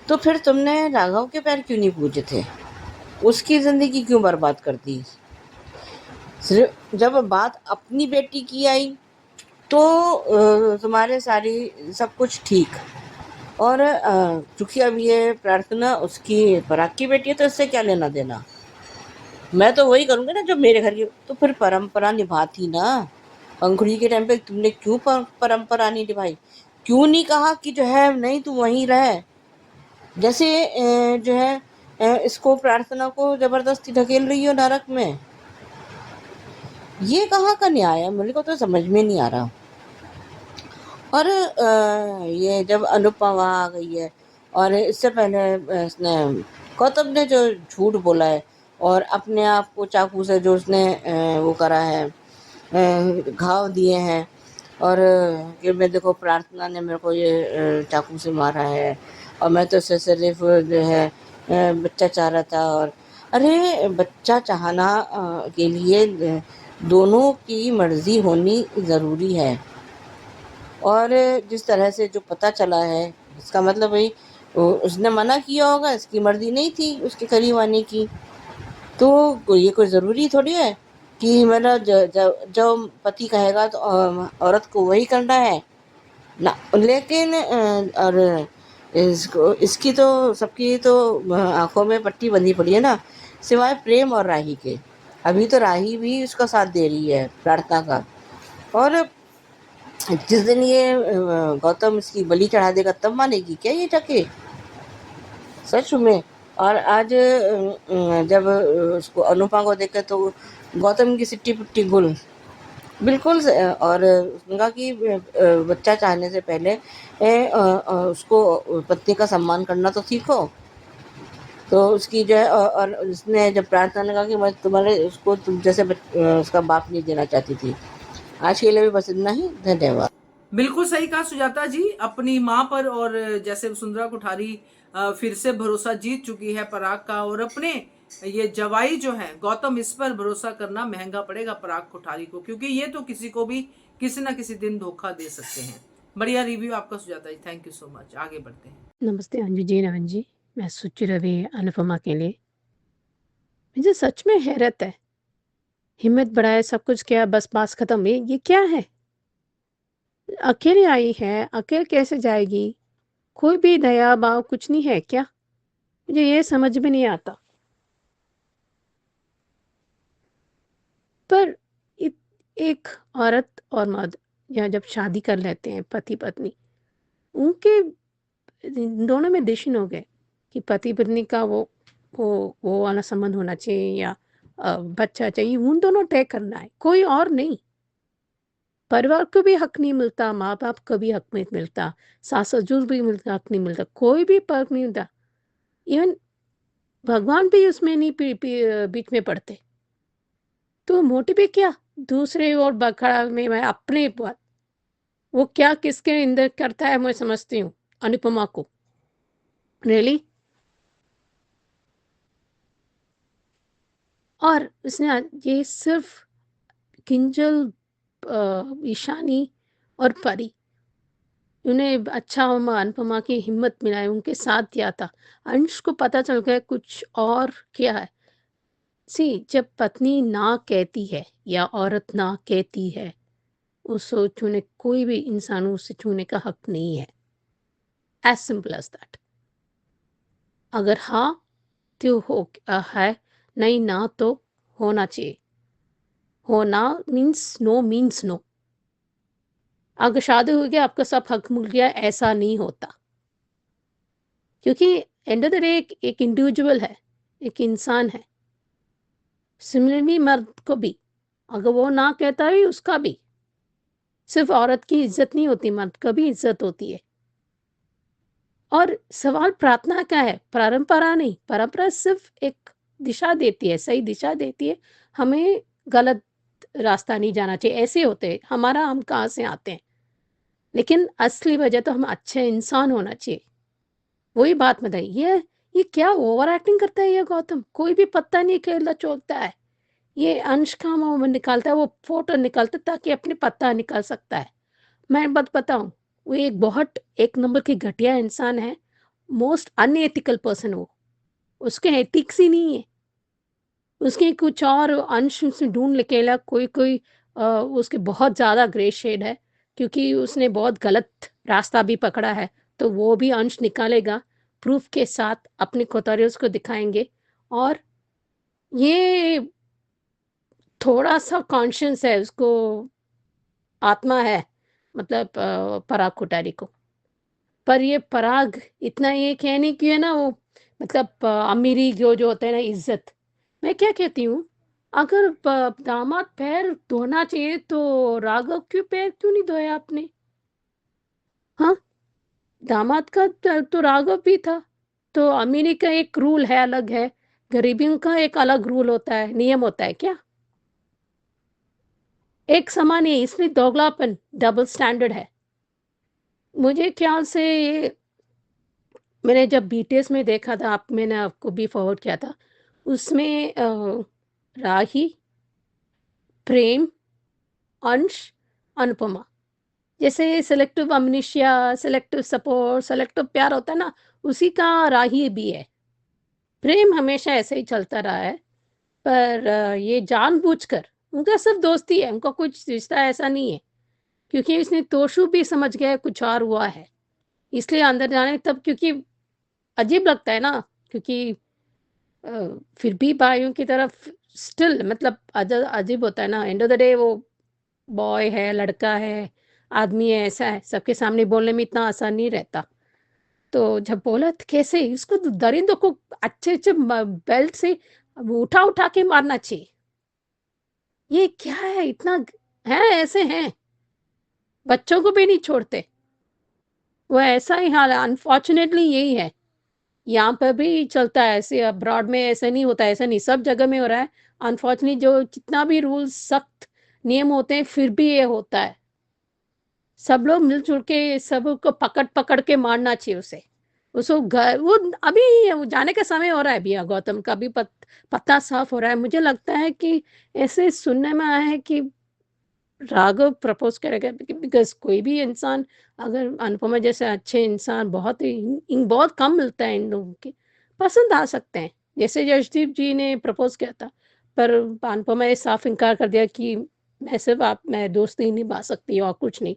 तो फिर तुमने राघव के पैर क्यों नहीं पूजे थे? उसकी ज़िंदगी क्यों बर्बाद कर दी? सिर्फ जब बात अपनी बेटी की आई तो तुम्हारे सारी सब कुछ ठीक, और चूँकि अब ये प्रार्थना उसकी पराग की बेटी है तो इससे क्या लेना देना। मैं तो वही करूँगी ना जो मेरे घर की। तो फिर परंपरा निभाती ना। पंखुड़ी के टाइम पे तुमने क्यों परंपरा नहीं निभाई? क्यों नहीं कहा कि जो है नहीं तू वहीं रह? जैसे जो है इसको प्रार्थना को जबरदस्ती ढकेल रही हो नरक में। ये कहाँ का न्याय है? मेरे को तो समझ में नहीं आ रहा। और ये जब अनुपमा वहाँ आ गई है, और इससे पहले इसने गौतम ने जो झूठ बोला है और अपने आप को चाकू से जो उसने वो करा है, घाव दिए हैं, और कि मैं देखो प्रार्थना ने मेरे को ये चाकू से मारा है, और मैं तो सिर्फ जो है बच्चा चाह रहा था। और अरे बच्चा चाहना के लिए दोनों की मर्जी होनी ज़रूरी है। और जिस तरह से जो पता चला है, इसका मतलब भाई उसने मना किया होगा, इसकी मर्जी नहीं थी उसके करीब आने की। तो ये कोई ज़रूरी थोड़ी है कि मतलब जो पति कहेगा तो औरत को वही करना है ना। लेकिन और इसको इसकी तो सबकी तो आंखों में पट्टी बंधी पड़ी है ना, सिवाय प्रेम और राही के। अभी तो राही भी उसका साथ दे रही है प्रार्थना का। और जिस दिन ये गौतम इसकी बलि चढ़ा देगा तब मानेगी क्या ये टके, सच में। और आज जब उसको अनुपमा को देखा तो गौतम की सिट्टी पुट्टी गुल बिल्कुल और उसने कहा कि बच्चा चाहने से पहले उसको पत्नी का सम्मान करना तो सीखो। तो उसकी जो है और उसने जब प्रार्थना ने कहा कि मैं तुम्हारे उसको तुम जैसे उसका बाप नहीं देना चाहती थी। आज के लिए भी बस इतना ही, धन्यवाद। बिल्कुल सही कहा सुजाता जी। अपनी माँ पर और जैसे वसुंधरा कुठारी फिर से भरोसा जीत चुकी है पराग का, और अपने ये जवाई जो है गौतम, इस पर भरोसा करना महंगा पड़ेगा पराग कुठारी को, क्योंकि ये तो किसी को भी किसी ना किसी दिन धोखा दे सकते हैं। बढ़िया रिव्यू आपका सुजाता जी, थैंक यू सो मच। आगे बढ़ते हैं। नमस्ते अंजू जी, नमन जी। मैं सुचि रवि अनुपमा के लिए। मुझे सच में हैरत है, हिम्मत बढ़ाए सब कुछ किया, बस पास खत्म। ये क्या है? अकेले आई है, अकेले कैसे जाएगी? कोई भी दया भाव कुछ नहीं है क्या? मुझे ये समझ में नहीं आता। पर एक औरत और मर्द या जब शादी कर लेते हैं पति पत्नी, उनके दोनों में डिसीजन हो गए कि पति पत्नी का वो वाला संबंध होना चाहिए या बच्चा चाहिए, उन दोनों तय करना है, कोई और नहीं। परिवार को भी हक नहीं मिलता, माँ बाप को भी हक नहीं मिलता, सास ससुर भी मिलता, हक नहीं मिलता, कोई भी फर्क नहीं मिलता। इवन भगवान भी उसमें नहीं बीच में पड़ते। तो मोटिव भी क्या? दूसरे और बखड़ा में मैं अपने बात, वो क्या किसके अंदर करता है मैं समझती हूँ अनुपमा को। रियली और उसने ये सिर्फ किंजल, ईशानी और परी, उन्हें अच्छा अनुपमा की हिम्मत मिलाई, उनके साथ दिया था। अंश को पता चल गया कुछ और क्या है। जब पत्नी ना कहती है या औरत ना कहती है, उसको छूने, कोई भी इंसान उससे छूने का हक नहीं है। As simple as that. अगर हाँ तो है, नहीं ना तो होना चाहिए। होना मीन्स नो। अगर शादी हो गया आपका सब हक मिल गया, ऐसा नहीं होता। क्योंकि एंड ऑफ द डे एक इंडिविजुअल है, एक इंसान है। सिमिलरली मर्द को भी अगर वो ना कहता है, उसका भी। सिर्फ औरत की इज्जत नहीं होती, मर्द का भी इज्जत होती है। और सवाल प्रार्थना का है, परंपरा नहीं। परंपरा सिर्फ एक दिशा देती है, सही दिशा देती है, हमें गलत रास्ता नहीं जाना चाहिए। ऐसे होते हैं हमारा, हम कहाँ से आते हैं। लेकिन असली वजह तो हम अच्छे इंसान होना चाहिए। वही बात बताई। ये क्या ओवर एक्टिंग करता है ये गौतम, कोई भी पत्ता नहीं खेलता छोड़ता है। ये अंश का वो निकालता है, वो फोटो निकालता है ताकि अपने पत्ता निकाल सकता है। मैं बात बताऊं, वो एक बहुत एक नंबर की घटिया इंसान है, मोस्ट अनएथिकल पर्सन। वो उसके एथिक्स ही नहीं है, उसके कुछ और अंश से ढूंढ निकला। कोई उसके बहुत ज़्यादा ग्रे शेड है, क्योंकि उसने बहुत गलत रास्ता भी पकड़ा है। तो वो भी अंश निकालेगा, प्रूफ के साथ अपने कोतारे उसको दिखाएंगे। और ये थोड़ा सा कॉन्शियस है उसको, आत्मा है, मतलब पराग कोठारी को। पर ये पराग इतना ये कहने की है ना, वो मतलब अमीरी जो होता है ना, इज्जत। मैं क्या कहती हूँ, अगर दामाद पैर धोना चाहिए तो राघव क्यों पैर क्यों नहीं धोया आपने? हाँ, दामाद का तो राघव भी था। तो अमीरी का एक रूल है, अलग है, गरीबियों का एक अलग रूल होता है, नियम होता है क्या? एक समान है, इसलिए दोगलापन, डबल स्टैंडर्ड है। मुझे ख्याल से मैंने जब बीटीएस में देखा था, मैंने आपको भी फॉरवर्ड किया था, उसमें राही, प्रेम, अंश, अनुपमा, जैसे सेलेक्टिव अमनीशिया, सेलेक्टिव सपोर्ट, सेलेक्टिव प्यार होता है ना, उसी का राही भी है। प्रेम हमेशा ऐसे ही चलता रहा है, पर ये जानबूझकर, उनका सिर्फ दोस्ती है, उनका कुछ रिश्ता ऐसा नहीं है। क्योंकि इसने तोशु भी समझ गया कुछ और हुआ है, इसलिए अंदर जाने तब, क्योंकि अजीब लगता है ना, क्योंकि फिर भी भाइयों की तरफ स्टिल मतलब अजीब होता है ना। एंड ऑफ द डे वो बॉय है, लड़का है, आदमी है, ऐसा है, सबके सामने बोलने में इतना आसान नहीं रहता। तो जब बोला तो कैसे उसको तो दरिंदों को अच्छे-अच्छे बेल्ट से उठा-उठा के मारना चाहिए। ये क्या है इतना है, ऐसे हैं, बच्चों को भी नहीं छोड़ते। वो ऐसा ही हाल है, अनफॉर्चुनेटली यही है। यहाँ पर भी चलता है ऐसे, अब्रॉड में ऐसा नहीं होता है, ऐसा नहीं, सब जगह में हो रहा है। अनफॉर्चुनेटली जो जितना भी रूल्स सख्त नियम होते हैं, फिर भी ये होता है। सब लोग मिल-जुल के सबको पकड़-पकड़ के मारना चाहिए उसे। उसको घर वो अभी वो जाने का समय हो रहा है अभी, गौतम का भी पत्ता साफ हो रहा है। मुझे लगता है कि ऐसे सुनने में आया है कि राघव प्रपोज़ करेगा, बिकॉज़ कोई भी इंसान, अगर अनुपमा जैसे अच्छे इंसान बहुत ही बहुत कम मिलता है इन लोगों के, पसंद आ सकते हैं। जैसे यशदीप जी ने प्रपोज़ किया था, पर अनुपमा ने साफ इनकार कर दिया कि मैं दोस्ती निभा सकती और कुछ नहीं।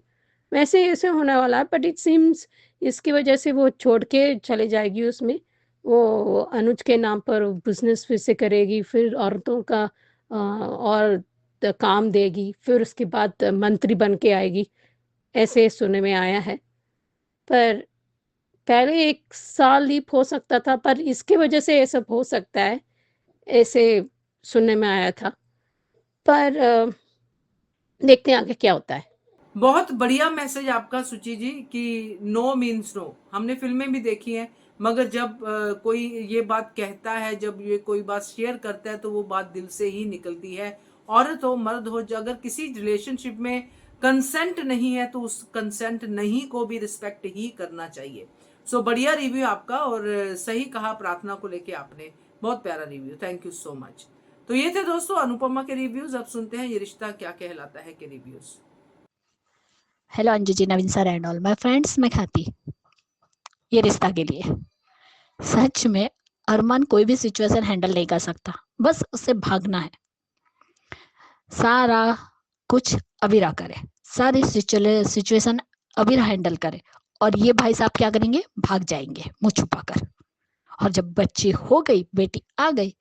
वैसे ही ऐसे होने वाला है, बट इट सीम्स इसकी वजह से वो छोड़ के चले जाएगी उसमें। वो अनुज के नाम पर बिज़नेस फिर से करेगी, फिर औरतों का और काम देगी, फिर उसके बाद मंत्री बन के आएगी, ऐसे सुनने में आया है। पर पहले 1 साल लीप हो सकता था, पर इसकी वजह से ये सब हो सकता है, ऐसे सुनने में आया था। पर देखते हैं आगे क्या होता है। बहुत बढ़िया मैसेज आपका सुचि जी कि नो मीन्स नो। हमने फिल्में भी देखी हैं, मगर जब कोई ये बात कहता है, जब ये कोई बात शेयर करता है, तो वो बात दिल से ही निकलती है। औरत हो मर्द हो, अगर किसी रिलेशनशिप में कंसेंट नहीं है तो उस कंसेंट नहीं को भी रिस्पेक्ट ही करना चाहिए। सो बढ़िया रिव्यू आपका, और सही कहा प्रार्थना को लेके आपने, बहुत प्यारा review, thank you so much. तो ये थे दोस्तों अनुपमा के रिव्यूज। अब सुनते हैं ये रिश्ता क्या कहलाता है के reviews. Hello Anju ji, Naveen sir and all my friends, मैं खाती ये रिश्ता के लिए। सच में अरमान कोई भी सिचुएशन हैंडल नहीं कर सकता, बस उससे भागना है। सारा कुछ अबीरा करे, सारी सिचुएशन अबीरा हैंडल करे, और ये भाई साहब क्या करेंगे, भाग जाएंगे मुंह छुपाकर। और जब बच्ची हो गई, बेटी आ गई,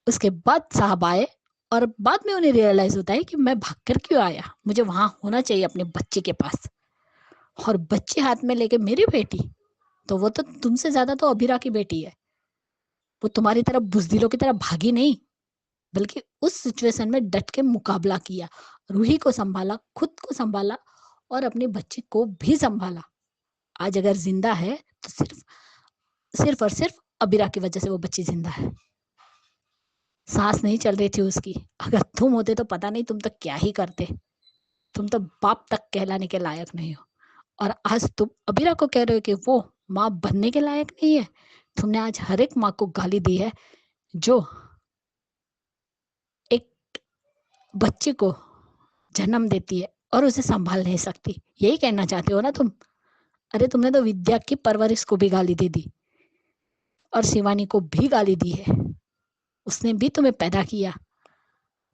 उसके बाद साहब आए, और बाद में उन्हें रियलाइज होता है कि मैं भागकर क्यों आया, मुझे वहां होना चाहिए अपने बच्चे के पास। और बच्चे हाथ में लेके मेरी बेटी, तो वो तो तुमसे ज्यादा तो अबीरा की बेटी है। वो तुम्हारी तरह बुजदिलों की तरह भागी नहीं, बल्कि उस सिचुएशन में डट के मुकाबला किया, रूही को संभाला, खुद को संभाला, और अपने बच्चे को भी संभाला। आज अगर जिंदा है तो सिर्फ सिर्फ और सिर्फ अबीरा की वजह से वो बच्ची जिंदा है। सांस नहीं चल रही थी उसकी, अगर तुम होते तो पता नहीं तुम तो क्या ही करते। तुम तो बाप तक कहलाने के लायक नहीं हो, और आज तुम अबीरा को कह रहे हो कि वो माँ बनने के लायक नहीं है। तुमने आज हर एक माँ को गाली दी है जो एक बच्चे को जन्म देती है और उसे संभाल नहीं सकती। यही कहना चाहते हो ना तुम? अरे तुमने तो विद्या की परवरिश को भी गाली दे दी, और शिवानी को भी गाली दी है। उसने भी तुम्हें पैदा किया,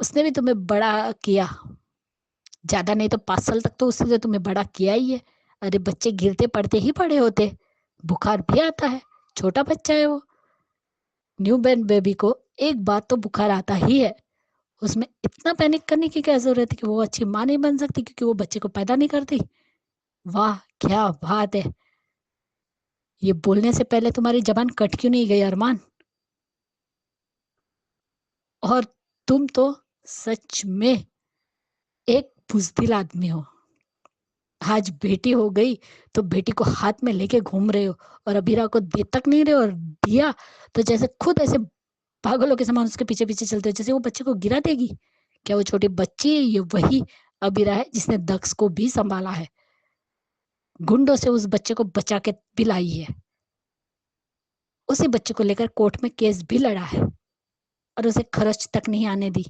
उसने भी तुम्हें बड़ा किया। ज्यादा नहीं तो 5 साल तक तो उसने तुम्हें बड़ा किया ही है। अरे बच्चे गिरते पड़ते ही बड़े होते, बुखार भी आता है, छोटा बच्चा है वो। न्यू बॉर्न बेबी को एक बार तो बुखार आता ही है, उसमें इतना पैनिक करने की क्या जरूरत है कि वो अच्छी माँ नहीं बन सकती क्योंकि वो बच्चे को पैदा नहीं करती। वाह क्या बात है! ये बोलने से पहले तुम्हारी जबान कट क्यों नहीं गई अरमान? और तुम तो सच में एक बुजदिल आदमी हो। आज बेटी हो गई तो बेटी को हाथ में लेके घूम रहे हो, और अबीरा को दे तक नहीं रहे, और दिया तो जैसे खुद ऐसे पागलों के समान उसके पीछे पीछे चलते हो, जैसे वो बच्चे को गिरा देगी। क्या वो छोटी बच्ची है? ये वही अबीरा है जिसने दक्ष को भी संभाला है, गुंडों से उस बच्चे को बचा के भी लाई है। उसी बच्चे को लेकर कोर्ट में केस भी लड़ा है, और उसे खर्च तक नहीं आने दी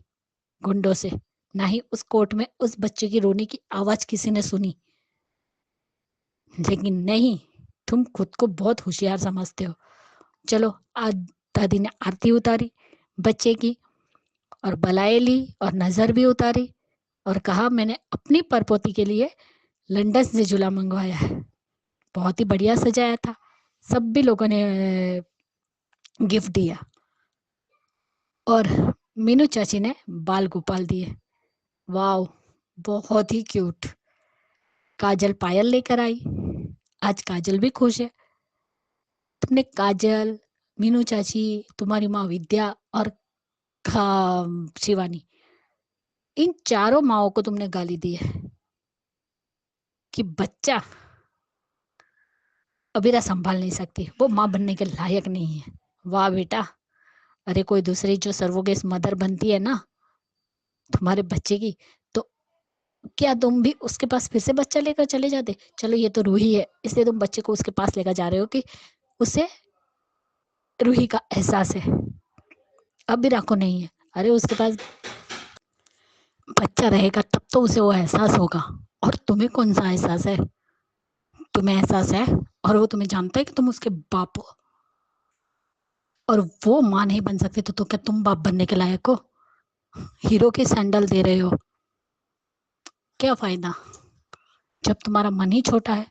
गुंडों से। ना ही उस कोर्ट में उस बच्चे की रोने की आवाज किसी ने सुनी। लेकिन नहीं, तुम खुद को बहुत होशियार समझते हो। चलो, आज दादी ने आरती उतारी बच्चे की, और बलाए ली, और नजर भी उतारी, और कहा मैंने अपनी परपोती के लिए लंदन से झूला मंगवाया है। बहुत ही बढ़िया सजाया था। सब भी लोगों ने गिफ्ट दिया और मीनू चाची ने बाल गोपाल दिए। वाओ, बहुत ही क्यूट। काजल पायल लेकर आई। आज काजल भी खुश है। तुमने काजल, मीनू चाची, तुम्हारी माँ विद्या और शिवानी, इन चारों माओ को तुमने गाली दी है कि बच्चा अबीरा संभाल नहीं सकती, वो माँ बनने के लायक नहीं है। वाह बेटा, अरे कोई दूसरी जो सर्वोगेस मदर बनती है ना तुम्हारे बच्चे की, तो क्या तुम भी उसके पास फिर से बच्चा लेकर चले जाते? चलो ये तो रूही है, इसलिए तुम बच्चे को उसके पास लेकर जा रहे हो कि उसे रूही का एहसास है, अबीरा को नहीं है। अरे उसके पास बच्चा रहेगा तब तो उसे वो एहसास होगा, और तुम्हें कौन सा एहसास है? तुम्हें एहसास है और वो तुम्हें जानता है कि तुम उसके बाप हो, और वो माँ नहीं बन सकती तो क्या तुम बाप बनने के लायक हो? हीरो के सैंडल दे रहे हो, क्या फायदा जब तुम्हारा मन ही छोटा है।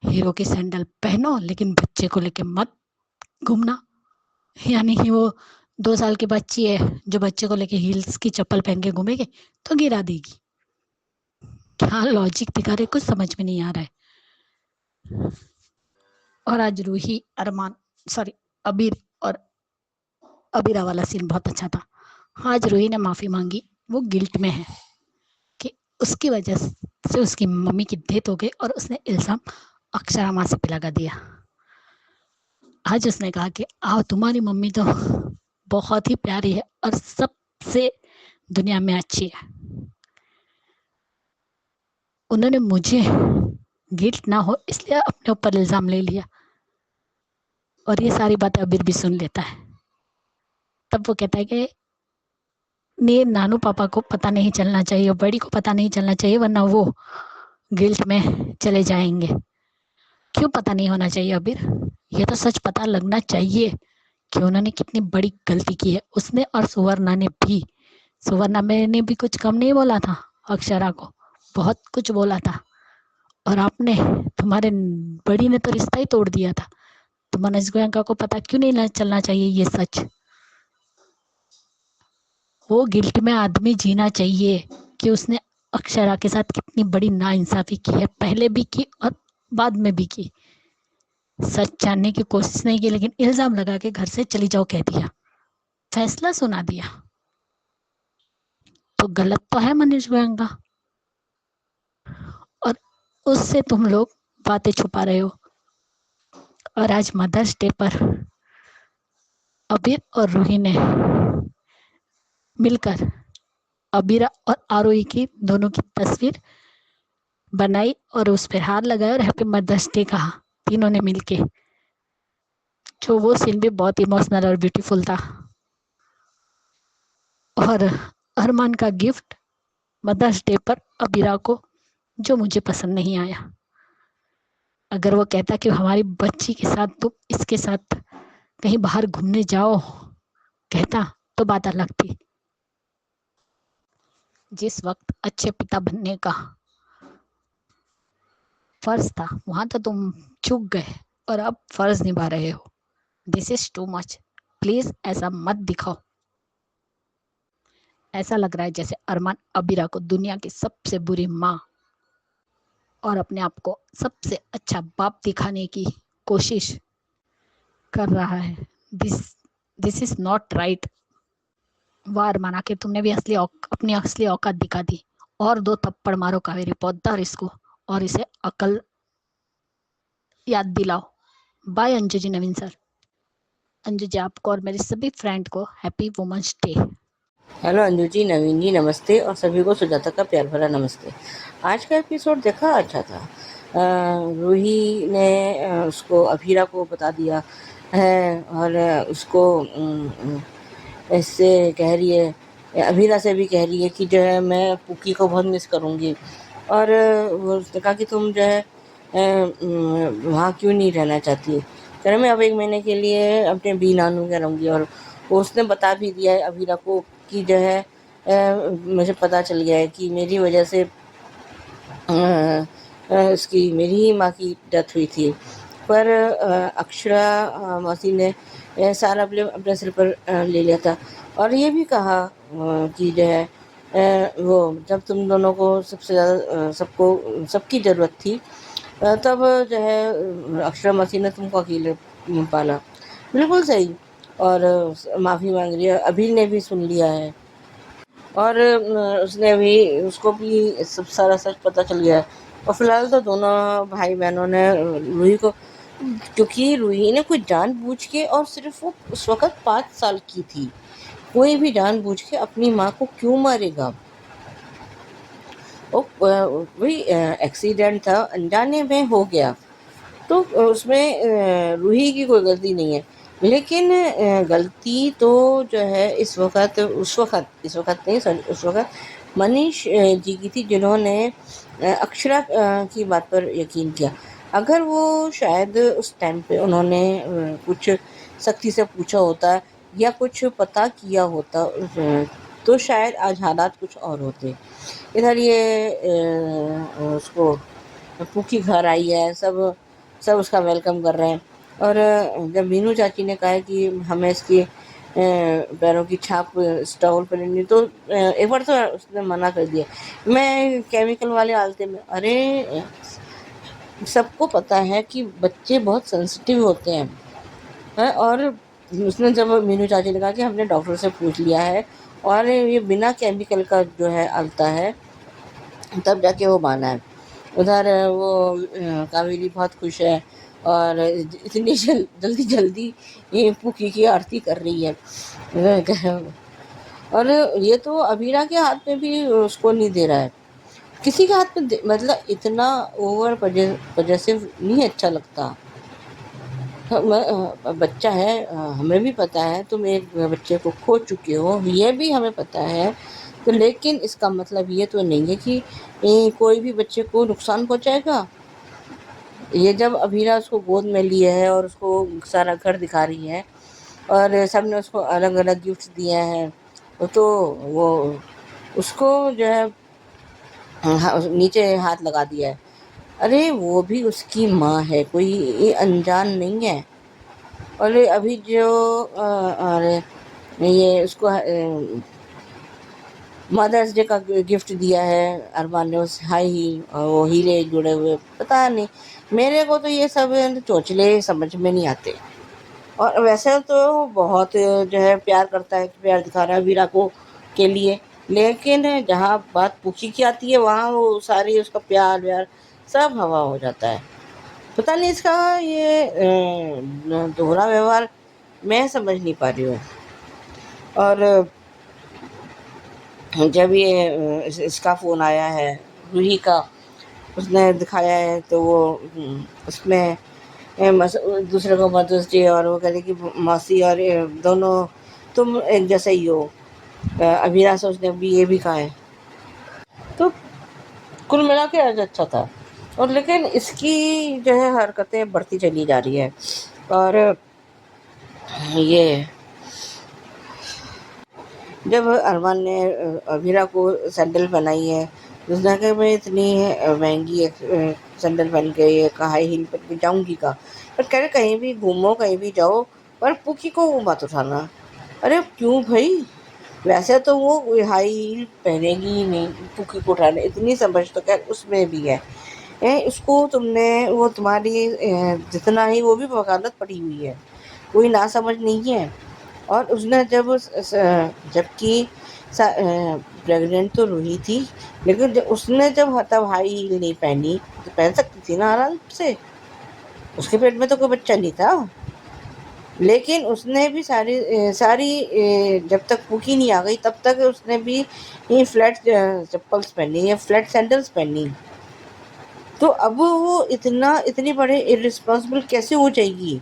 हीरो के सैंडल पहनो लेकिन बच्चे को लेके मत घूमना। यानी कि वो 2 साल की बच्ची है जो बच्चे को लेके हील्स की चप्पल पहन के घूमेगी तो गिरा देगी। क्या लॉजिक दिखा रहे, कुछ समझ में नहीं आ रहा है। और आज रूही, अरमान, सॉरी अबीर और अबीरा वाला सीन बहुत अच्छा था। आज रूही ने माफी मांगी, वो गिल्ट में है कि उसकी वजह से उसकी मम्मी की डेथ हो गई और उसने इल्जाम अक्षरा माँ से पे लगा दिया। आज उसने कहा कि आओ, तुम्हारी मम्मी तो बहुत ही प्यारी है और सबसे दुनिया में अच्छी है। उन्होंने मुझे गिल्ट ना हो इसलिए अपने ऊपर इल्जाम ले लिया, और ये सारी बातें अबीर भी सुन लेता है। तब वो कहता है कि नहीं, नानू पापा को पता नहीं चलना चाहिए, बड़ी को पता नहीं चलना चाहिए, वरना वो गिल्ट में चले जाएंगे। क्यों पता नहीं होना चाहिए अबीर? ये तो सच पता लगना चाहिए कि उन्होंने कितनी बड़ी गलती की है, उसने और सुवर्णा ने भी। सुवर्णा मैंने भी कुछ कम नहीं बोला था, अक्षरा को बहुत कुछ बोला था, और आपने, तुम्हारे बड़ी ने तो रिश्ता ही तोड़ दिया था। तो मनोज गोयनका को पता क्यों नहीं चलना चाहिए ये सच? वो गिल्ट में आदमी जीना चाहिए कि उसने अक्षरा के साथ कितनी बड़ी नाइंसाफी की है, पहले भी की और बाद में भी की। सच जानने की कोशिश नहीं की, लेकिन इल्जाम लगा के घर से चली जाओ कह दिया, फैसला सुना दिया। तो गलत तो है मनीष गोयनका, और उससे तुम लोग बातें छुपा रहे हो। और आज मदर्स डे पर अबीर और रूही ने मिलकर अबीरा और आरोही की दोनों की तस्वीर बनाई और उस पर हार लगाया और हैप्पी मदर्स डे कहा तीनों ने मिलके। जो वो सीन भी बहुत इमोशनल और ब्यूटीफुल था। और अरमान का गिफ्ट मदर्स डे पर अबीरा को, जो मुझे पसंद नहीं आया। अगर वो कहता कि हमारी बच्ची के साथ तुम इसके साथ कहीं बाहर घूमने जाओ, कहता तो बात अलग थी। जिस वक्त अच्छे पिता बनने का फर्ज था वहां तो तुम चूक गए और अब फर्ज निभा रहे हो। This is too much, please ऐसा मत दिखाओ। ऐसा लग रहा है जैसे अरमान अबीरा को दुनिया की सबसे बुरी माँ और अपने आप को सबसे अच्छा बाप दिखाने की कोशिश कर रहा है। This is not right. वार माना कि तुमने भी अपनी असली औकात दिखा दी। और 2 थप्पड़ मारो कावेरी पौधार इसको, और इसे अकल याद दिलाओ। Bye Anju ji, Naveen sir. अंजू जी, आपको और मेरे सभी फ्रेंड को happy women's day. Hello Anju ji, Naveen ji नमस्ते, और सभी को सुजाता का प्यार भरा नमस्ते। आज का एपिसोड देखा, अच्छा था। रूही ने उसको अभीरा को बता दिया है, और उसको ऐसे कह रही है, अभीरा से भी कह रही है कि जो है मैं पुकी को बहुत मिस करूँगी। और उसने कहा कि तुम जो है वहाँ क्यों नहीं रहना चाहती? कह रहे मैं अब 1 महीने के लिए अपने बी नानू के रहूँगी। और उसने बता भी दिया है अभीरा को कि जो है मुझे पता चल गया है कि मेरी वजह से इसकी मेरी ही माँ की डेथ हुई थी। पर अक्षरा मौसी ने सारा ब्लेम अपने सिर पर ले लिया था और ये भी कहा कि जो है वो जब तुम दोनों को सबसे ज़्यादा सबकी ज़रूरत थी तब जो है अक्षरा मौसी ने तुमको अकेले पाला। बिल्कुल सही। और माफ़ी मांग रही है, अभी ने भी सुन लिया है और उसने भी उसको भी सब सारा सच पता चल गया है। और फिलहाल तो दोनों भाई बहनों ने रूही को, क्योंकि रूही ने कोई जानबूझ के, और सिर्फ वो उस वक़्त 5 साल की थी, कोई भी जानबूझ के अपनी माँ को क्यों मारेगा? वो वही एक्सीडेंट था, अनजाने में हो गया, तो उसमें रूही की कोई गलती नहीं है। लेकिन गलती तो जो है इस वक़्त मनीष जी की थी, जिन्होंने अक्षरा की बात पर यकीन किया। अगर वो शायद उस टाइम पे उन्होंने कुछ सख्ती से पूछा होता या कुछ पता किया होता तो शायद आज हालात कुछ और होते। इधर ये उसको पूकी घर आई है, सब उसका वेलकम कर रहे हैं। और जब मीनू चाची ने कहा है कि हमें इसकी पैरों की छाप इस टॉवल पर लेनी, तो एक बार तो उसने मना कर दिया, मैं केमिकल वाले आलते में। अरे सबको पता है कि बच्चे बहुत सेंसिटिव होते हैं। और उसने जब मीनू चाची ने कहा कि हमने डॉक्टर से पूछ लिया है और ये बिना केमिकल का जो है आलता है, तब जाके वो माना है। उधर वो कावेरी बहुत खुश है और इतनी जल्दी ये पुकी की आरती कर रही है। और ये तो अबीरा के हाथ में भी उसको नहीं दे रहा है, किसी के हाथ में मतलब इतना ओवर पजेसिव नहीं अच्छा लगता। बच्चा है, हमें भी पता है तुम एक बच्चे को खो चुके हो, ये भी हमें पता है। तो लेकिन इसका मतलब ये तो नहीं है कि कोई भी बच्चे को नुकसान पहुंचाएगा। ये जब अभीरा उसको गोद में लिए है और उसको सारा घर दिखा रही है और सबने उसको अलग अलग गिफ्ट दिए हैं, तो वो उसको जो है नीचे हाथ लगा दिया है। अरे वो भी उसकी माँ है, कोई ये अनजान नहीं है। और अभी जो और ये उसको मदर्स डे का गिफ्ट दिया है अरमान ने, उस हाई हील और वो हीरे जुड़े हुए, पता नहीं, मेरे को तो ये सब चोचले समझ में नहीं आते। और वैसे तो बहुत जो है प्यार करता है, प्यार दिखा रहा है वीरा को के लिए, लेकिन जहाँ बात पूछी की आती है वहाँ वो सारी उसका प्यार व्यार सब हवा हो जाता है। पता नहीं इसका ये दोहरा व्यवहार मैं समझ नहीं पा रही हूँ। और जब ये इसका फ़ोन आया है रूही का, उसने दिखाया है तो वो उसमें दूसरे को मदर्स डे, और वो कह रही कि मौसी और दोनों तुम एक जैसे ही हो। अभिरा से उसने भी ये भी कहा है, तो कुल मिला के आज अच्छा था। और लेकिन इसकी जो है हरकतें बढ़ती चली जा रही है। और ये जब अरमान ने अभीरा को सैंडल पहनाई है, उसने कहा मैं इतनी महंगी सैंडल पहन के ये हाई हील पहन के जाऊँगी का, पर कह रहे कहीं भी घूमो कहीं भी जाओ पर पुकी को वो मत उठाना। अरे क्यों भाई, वैसे तो वो हाई हील पहनेगी ही नहीं, पुकी को उठाने इतनी समझ तो खैर उसमें भी है। उसको तुमने वो तुम्हारी जितना ही वो भी वकालत पड़ी हुई है, कोई ना समझ नहीं है। और उसने जबकि प्रेग्नेंट तो रूही थी, लेकिन उसने जब तब हाई हील नहीं पहनी तो पहन सकती थी ना आराम से, उसके पेट में तो कोई बच्चा नहीं था। लेकिन उसने भी सारी जब तक पुकी नहीं आ गई तब तक उसने भी ये फ्लैट चप्पल्स पहनी या फ्लैट सैंडल्स पहनी। तो अब वो इतनी बड़े इर्रिस्पॉन्सिबल कैसे हो जाएगी?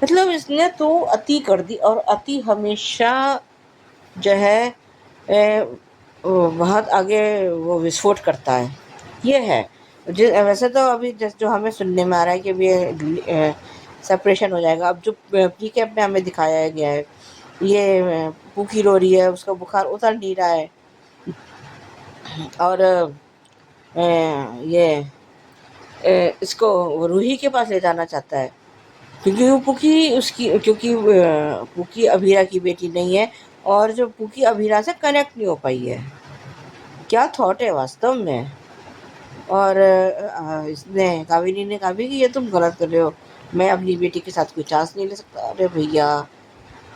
मतलब इसने तो अति कर दी, और अति हमेशा जो है बहुत आगे वो विस्फोट करता है, ये है। वैसे तो अभी जो हमें सुनने में आ रहा है कि ये सेपरेशन हो जाएगा। अब जो प्री कैप में हमें दिखाया गया है, ये पुकी रो रही है, उसका बुखार उतर नहीं रहा है, और ये इसको रूही के पास ले जाना चाहता है, क्योंकि वो पुकी अभीरा की बेटी नहीं है, और जो पुकी अभीरा से कनेक्ट नहीं हो पाई है। क्या थॉट है वास्तव में। और इसने कावेरी ने कहा भी कि ये तुम गलत कर रहे हो, मैं अपनी बेटी के साथ कोई चांस नहीं ले सकता। अरे भैया,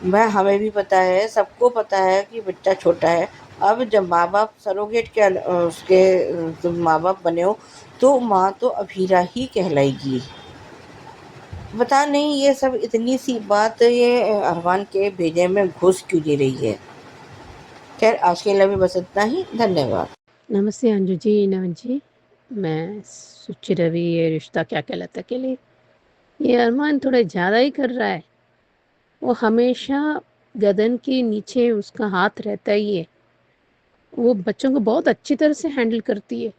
हमें भी पता है, सबको पता है कि बच्चा छोटा है। अब जब माँ बाप सरोगेट के तुम माँ बाप बने हो, तो माँ तो अभीरा ही कहलाएगी। पता नहीं ये सब इतनी सी बात ये अरमान के भेजे में घुस क्यों नहीं रही है। खैर, आज के लिए भी बस इतना ही। धन्यवाद। नमस्ते अंजू जी, नमन जी। मैं सुचि रवि, ये रिश्ता क्या कहलाता के लिए ये अरमान थोड़ा ज़्यादा ही कर रहा है। वो हमेशा गर्दन के नीचे उसका हाथ रहता ही है। वो बच्चों को बहुत अच्छी तरह से हैंडल करती है।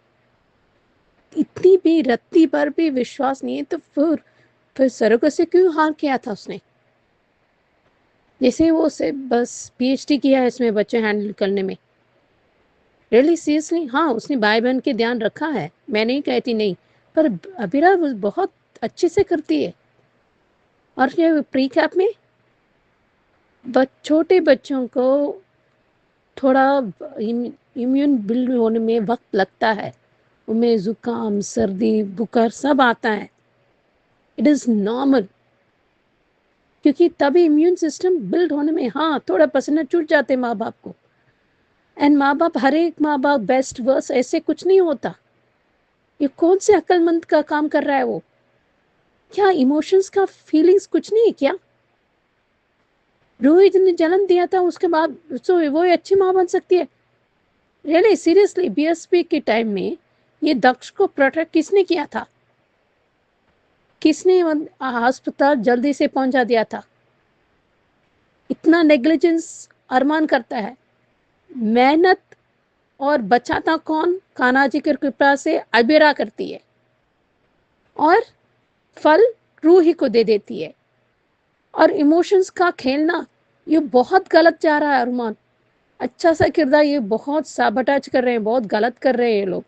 इतनी भी रत्ती पर भी विश्वास नहीं है तो फिर सरोगेसी से क्यों हार किया था उसने। जैसे वो से बस पीएचडी किया है इसमें बच्चे हैंडल करने में। रियली सीरियसली, हाँ उसने भाई बहन के ध्यान रखा है, मैं नहीं कहती नहीं, पर अभिरा बहुत अच्छे से करती है। और ये प्री कैप में छोटे बच्चों को थोड़ा इम्यून बिल्ड होने में वक्त लगता है। उनमें जुकाम, सर्दी, बुखार सब आता है। इट इज़ नॉर्मल, क्योंकि तभी इम्यून सिस्टम बिल्ड होने में हाँ थोड़ा पसीना छूट जाते माँ बाप को। एंड माँ बाप, हर एक माँ बाप बेस्ट वर्स ऐसे कुछ नहीं होता। ये कौन से अक्लमंद का काम कर रहा है वो। क्या इमोशंस का फीलिंग्स कुछ नहीं है क्या। रोहित ने जन्म दिया था, उसके बाद तो वो अच्छी माँ बन सकती है। रियली सीरियसली, बीएसपी के टाइम में ये दक्ष को प्रोटेक्ट किसने किया था, किसने अस्पताल जल्दी से पहुंचा दिया था। इतना नेग्लिजेंस अरमान करता है। मेहनत और बचाता कौन, कान्हा जी की कृपा से अबीरा करती है, और फल रूही को दे देती है। और इमोशंस का खेलना ये बहुत गलत जा रहा है अरमान। अच्छा सा किरदार ये बहुत साबटाज कर रहे हैं, बहुत गलत कर रहे हैं ये लोग।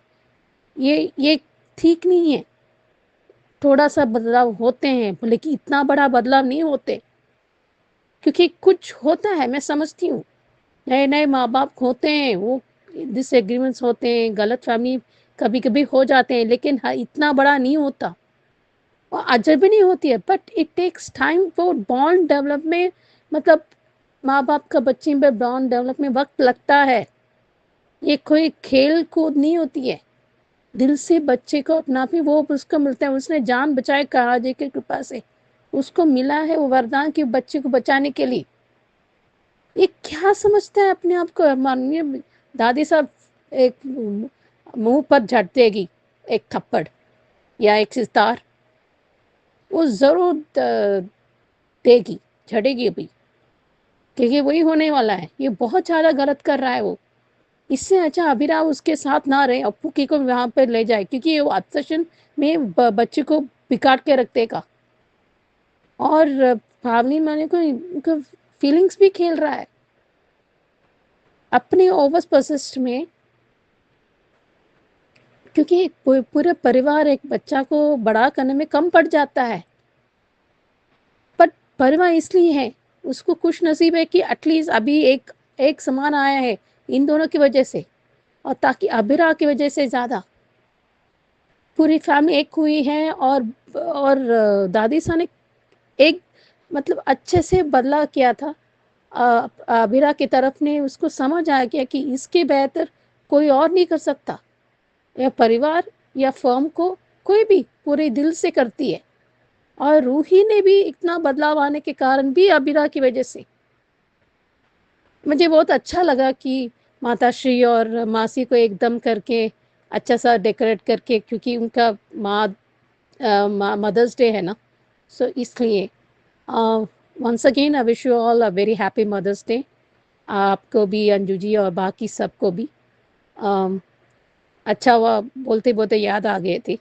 ये ठीक नहीं है। थोड़ा सा बदलाव होते हैं, लेकिन इतना बड़ा बदलाव नहीं होते, क्योंकि कुछ होता है, मैं समझती हूँ। नए नए माँ बाप होते हैं, वो डिसएग्रीमेंट्स होते हैं, गलत फहमी कभी कभी हो जाते हैं, लेकिन इतना बड़ा नहीं होता और अजब भी नहीं होती है। But it takes time for bond develop में, मतलब माँ बाप का बच्चे में बॉन्ड डेवलप में वक्त लगता है। ये कोई खेल कूद नहीं होती है। दिल से बच्चे को अपना भी वो उसको मिलता है। उसने जान बचाए कान्हा जी की कृपा से, उसको मिला है वो वरदान कि बच्चे को बचाने के लिए। ये क्या समझता है अपने आप को। माननीय दादी साहब एक मुंह पर झट देगी एक थप्पड़ या एक सितार, वो जरूर देगी, झड़ेगी अभी, क्योंकि वही होने वाला है। ये बहुत ज्यादा गलत कर रहा है वो। इससे अच्छा अभिराव उसके साथ ना रहे, अप्पू को वहां पर ले जाए, क्योंकि वो ऑब्सेशन में बच्चे को बिगाड़ के रख देगा। और भावनी माने को फीलिंग्स भी खेल रहा है अपने ओवर परसिस्ट में, क्योंकि पूरे परिवार एक बच्चा को बड़ा करने में कम पड़ जाता है। पर परिवार इसलिए है, उसको खुश नसीब है कि एटलीस्ट अभी एक समान आया है इन दोनों की वजह से, और ताकि अभिरा की वजह से ज़्यादा पूरी फैमिली एक हुई है। और दादी सा ने एक मतलब अच्छे से बदलाव किया था अभिरा की तरफ ने। उसको समझ आ गया कि इसके बेहतर कोई और नहीं कर सकता, या परिवार या फर्म को कोई भी पूरे दिल से करती है। और रूही ने भी इतना बदलाव आने के कारण भी अभिरा की वजह से मुझे बहुत अच्छा लगा कि माताश्री और मासी को एकदम करके अच्छा सा डेकोरेट करके, क्योंकि उनका मदर्स डे है ना, सो इसलिए once again I wish you all a very happy mother's day. आपको भी, अंजू जी और बाकी सबको भी। अच्छा हुआ बोलते बोलते याद आ गए थे।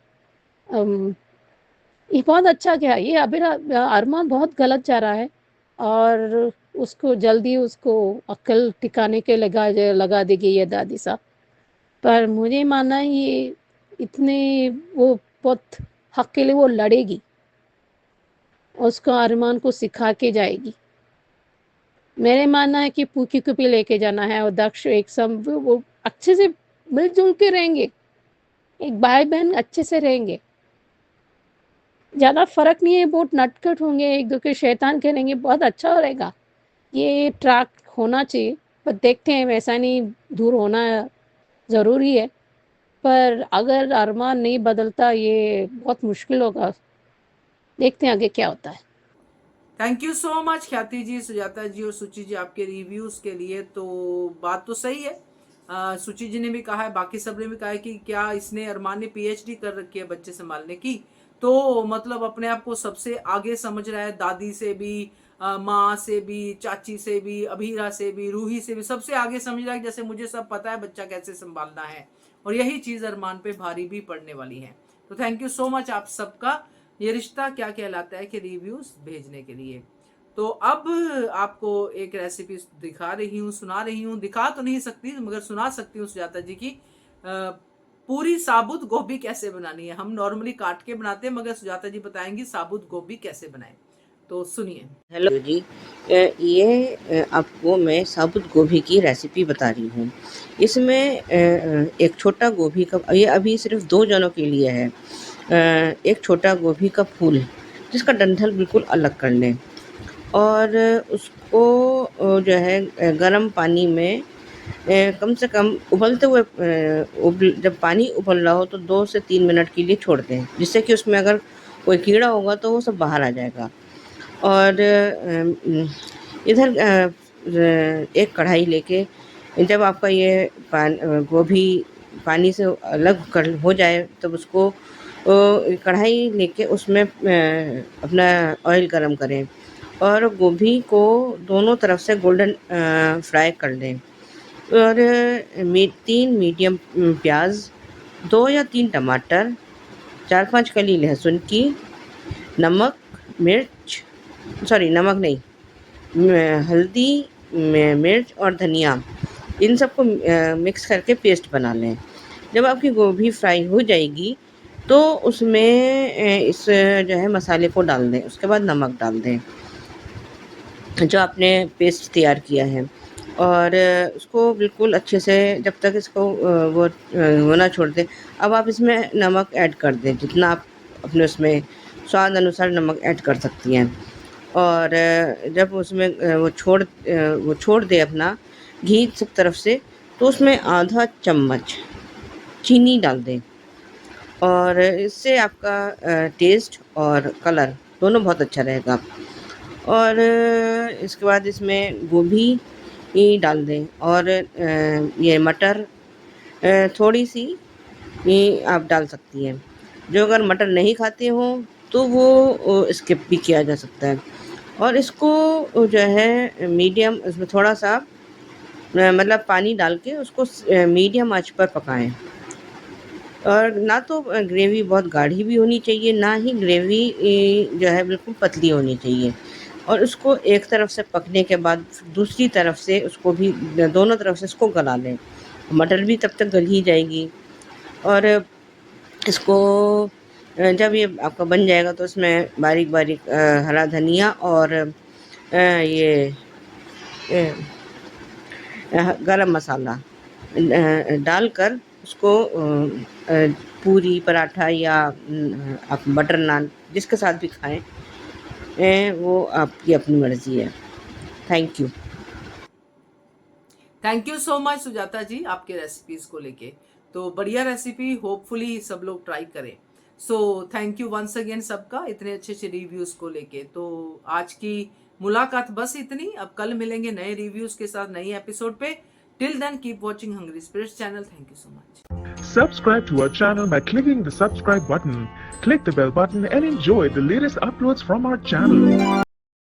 ये बहुत अच्छा गया। ये अभिरा अरमान बहुत गलत जा रहा है, और उसको जल्दी उसको अक्ल टिकाने के लगा देगी ये दादी साहब। पर मुझे मानना है ये इतने वो बहुत हक के लिए वो लड़ेगी और उसको अरमान को सिखा के जाएगी। मेरे मानना है कि पूकी को भी लेके जाना है और दक्ष एक सब वो अच्छे से मिलजुल के रहेंगे, एक भाई बहन अच्छे से रहेंगे, ज़्यादा फर्क नहीं है, बहुत नटखट होंगे, एक दूसरे शैतान करेंगे, बहुत अच्छा रहेगा। ये ट्रैक होना चाहिए, पर देखते हैं, वैसा नहीं दूर होना ज़रूरी है, पर अगर अरमान नहीं बदलता ये बहुत मुश्किल होगा। देखते हैं आगे क्या होता है। थैंक यू सो मच ख्याति जी, सुजाता जी और सुचि जी आपके रिव्यूज के लिए। तो बात तो सही है, सुचि जी ने भी कहा है, बाकी सब ने भी कहा है कि क्या इसने अरमान ने पीएचडी कर रखी है बच्चे संभालने की, तो मतलब अपने आप को सबसे आगे समझ रहा है, दादी से भी, माँ से भी, चाची से भी, अभीरा से भी, रूही से भी, सबसे आगे समझ रहा है जैसे मुझे सब पता है बच्चा कैसे संभालना है। और यही चीज अरमान पे भारी भी पड़ने वाली है। तो थैंक यू सो मच आप सबका, ये रिश्ता क्या कहलाता है कि रिव्यूज भेजने के लिए। तो अब आपको एक रेसिपी दिखा रही हूँ, सुना रही हूँ, दिखा तो नहीं सकती मगर सुना सकती हूँ सुजाता जी की पूरी साबुत गोभी कैसे बनानी है। हम नॉर्मली काट के बनाते हैं मगर सुजाता जी बताएंगी साबुत गोभी कैसे बनाएं। तो सुनिए। हेलो जी, ये आपको मैं साबुत गोभी की रेसिपी बता रही हूँ। इसमें एक छोटा गोभी का, ये अभी सिर्फ 2 जनों के लिए है। एक छोटा गोभी का फूल जिसका डंठल बिल्कुल अलग कर लें और उसको जो है गर्म पानी में कम से कम उबलते हुए जब पानी उबल रहा हो तो 2 से 3 मिनट के लिए छोड़ दें, जिससे कि उसमें अगर कोई कीड़ा होगा तो वो सब बाहर आ जाएगा। और इधर एक कढ़ाई लेके जब आपका ये गोभी पानी से अलग कर हो जाए तब उसको कढ़ाई लेके उसमें अपना ऑयल गरम करें और गोभी को दोनों तरफ से गोल्डन फ्राई कर लें। और 3 मीडियम प्याज, 2 या 3 टमाटर, 4-5 कली लहसुन की, नमक, मिर्च, सॉरी नमक नहीं, हल्दी, मिर्च और धनिया, इन सबको मिक्स करके पेस्ट बना लें। जब आपकी गोभी फ्राई हो जाएगी तो उसमें इस जो है मसाले को डाल दें। उसके बाद नमक डाल दें जो आपने पेस्ट तैयार किया है और उसको बिल्कुल अच्छे से जब तक इसको वो होना छोड़ दें। अब आप इसमें नमक ऐड कर दें, जितना आप अपने उसमें स्वाद अनुसार नमक ऐड कर सकती हैं। और जब उसमें वो छोड़ दे अपना घी सब तरफ से, तो उसमें आधा चम्मच चीनी डाल दें और इससे आपका टेस्ट और कलर दोनों बहुत अच्छा रहेगा। और इसके बाद इसमें गोभी ही डाल दें और ये मटर थोड़ी सी ही आप डाल सकती हैं। जो अगर मटर नहीं खाते हो तो वो स्किप भी किया जा सकता है। और इसको जो है मीडियम, इसमें थोड़ा सा मतलब पानी डाल के उसको मीडियम आंच पर पकाएं। और ना तो ग्रेवी बहुत गाढ़ी भी होनी चाहिए, ना ही ग्रेवी जो है बिल्कुल पतली होनी चाहिए। और उसको एक तरफ से पकने के बाद दूसरी तरफ से उसको भी, दोनों तरफ से इसको गला लें। मटर भी तब तक गल ही जाएगी। और इसको जब ये आपका बन जाएगा तो इसमें बारीक बारीक हरा धनिया और ये गरम मसाला डालकर उसको पूरी, पराठा या आप बटर नान जिसके साथ भी खाएं, वो आपकी अपनी मर्जी है। Thank you. Thank you so much Sujata ji आपके रेसिपीज को लेके। तो बढ़िया रेसिपी, होपफुली सब लोग ट्राई करें। So thank you once again सबका इतने अच्छे अच्छे रिव्यूज को लेके। तो आज की मुलाकात बस इतनी, अब कल मिलेंगे नए रिव्यूज के साथ नई एपिसोड पे। Till then keep watching Hungry Spirits channel. Thank you so much. Subscribe to our channel by clicking the subscribe button. Click the bell button and enjoy the latest uploads from our channel.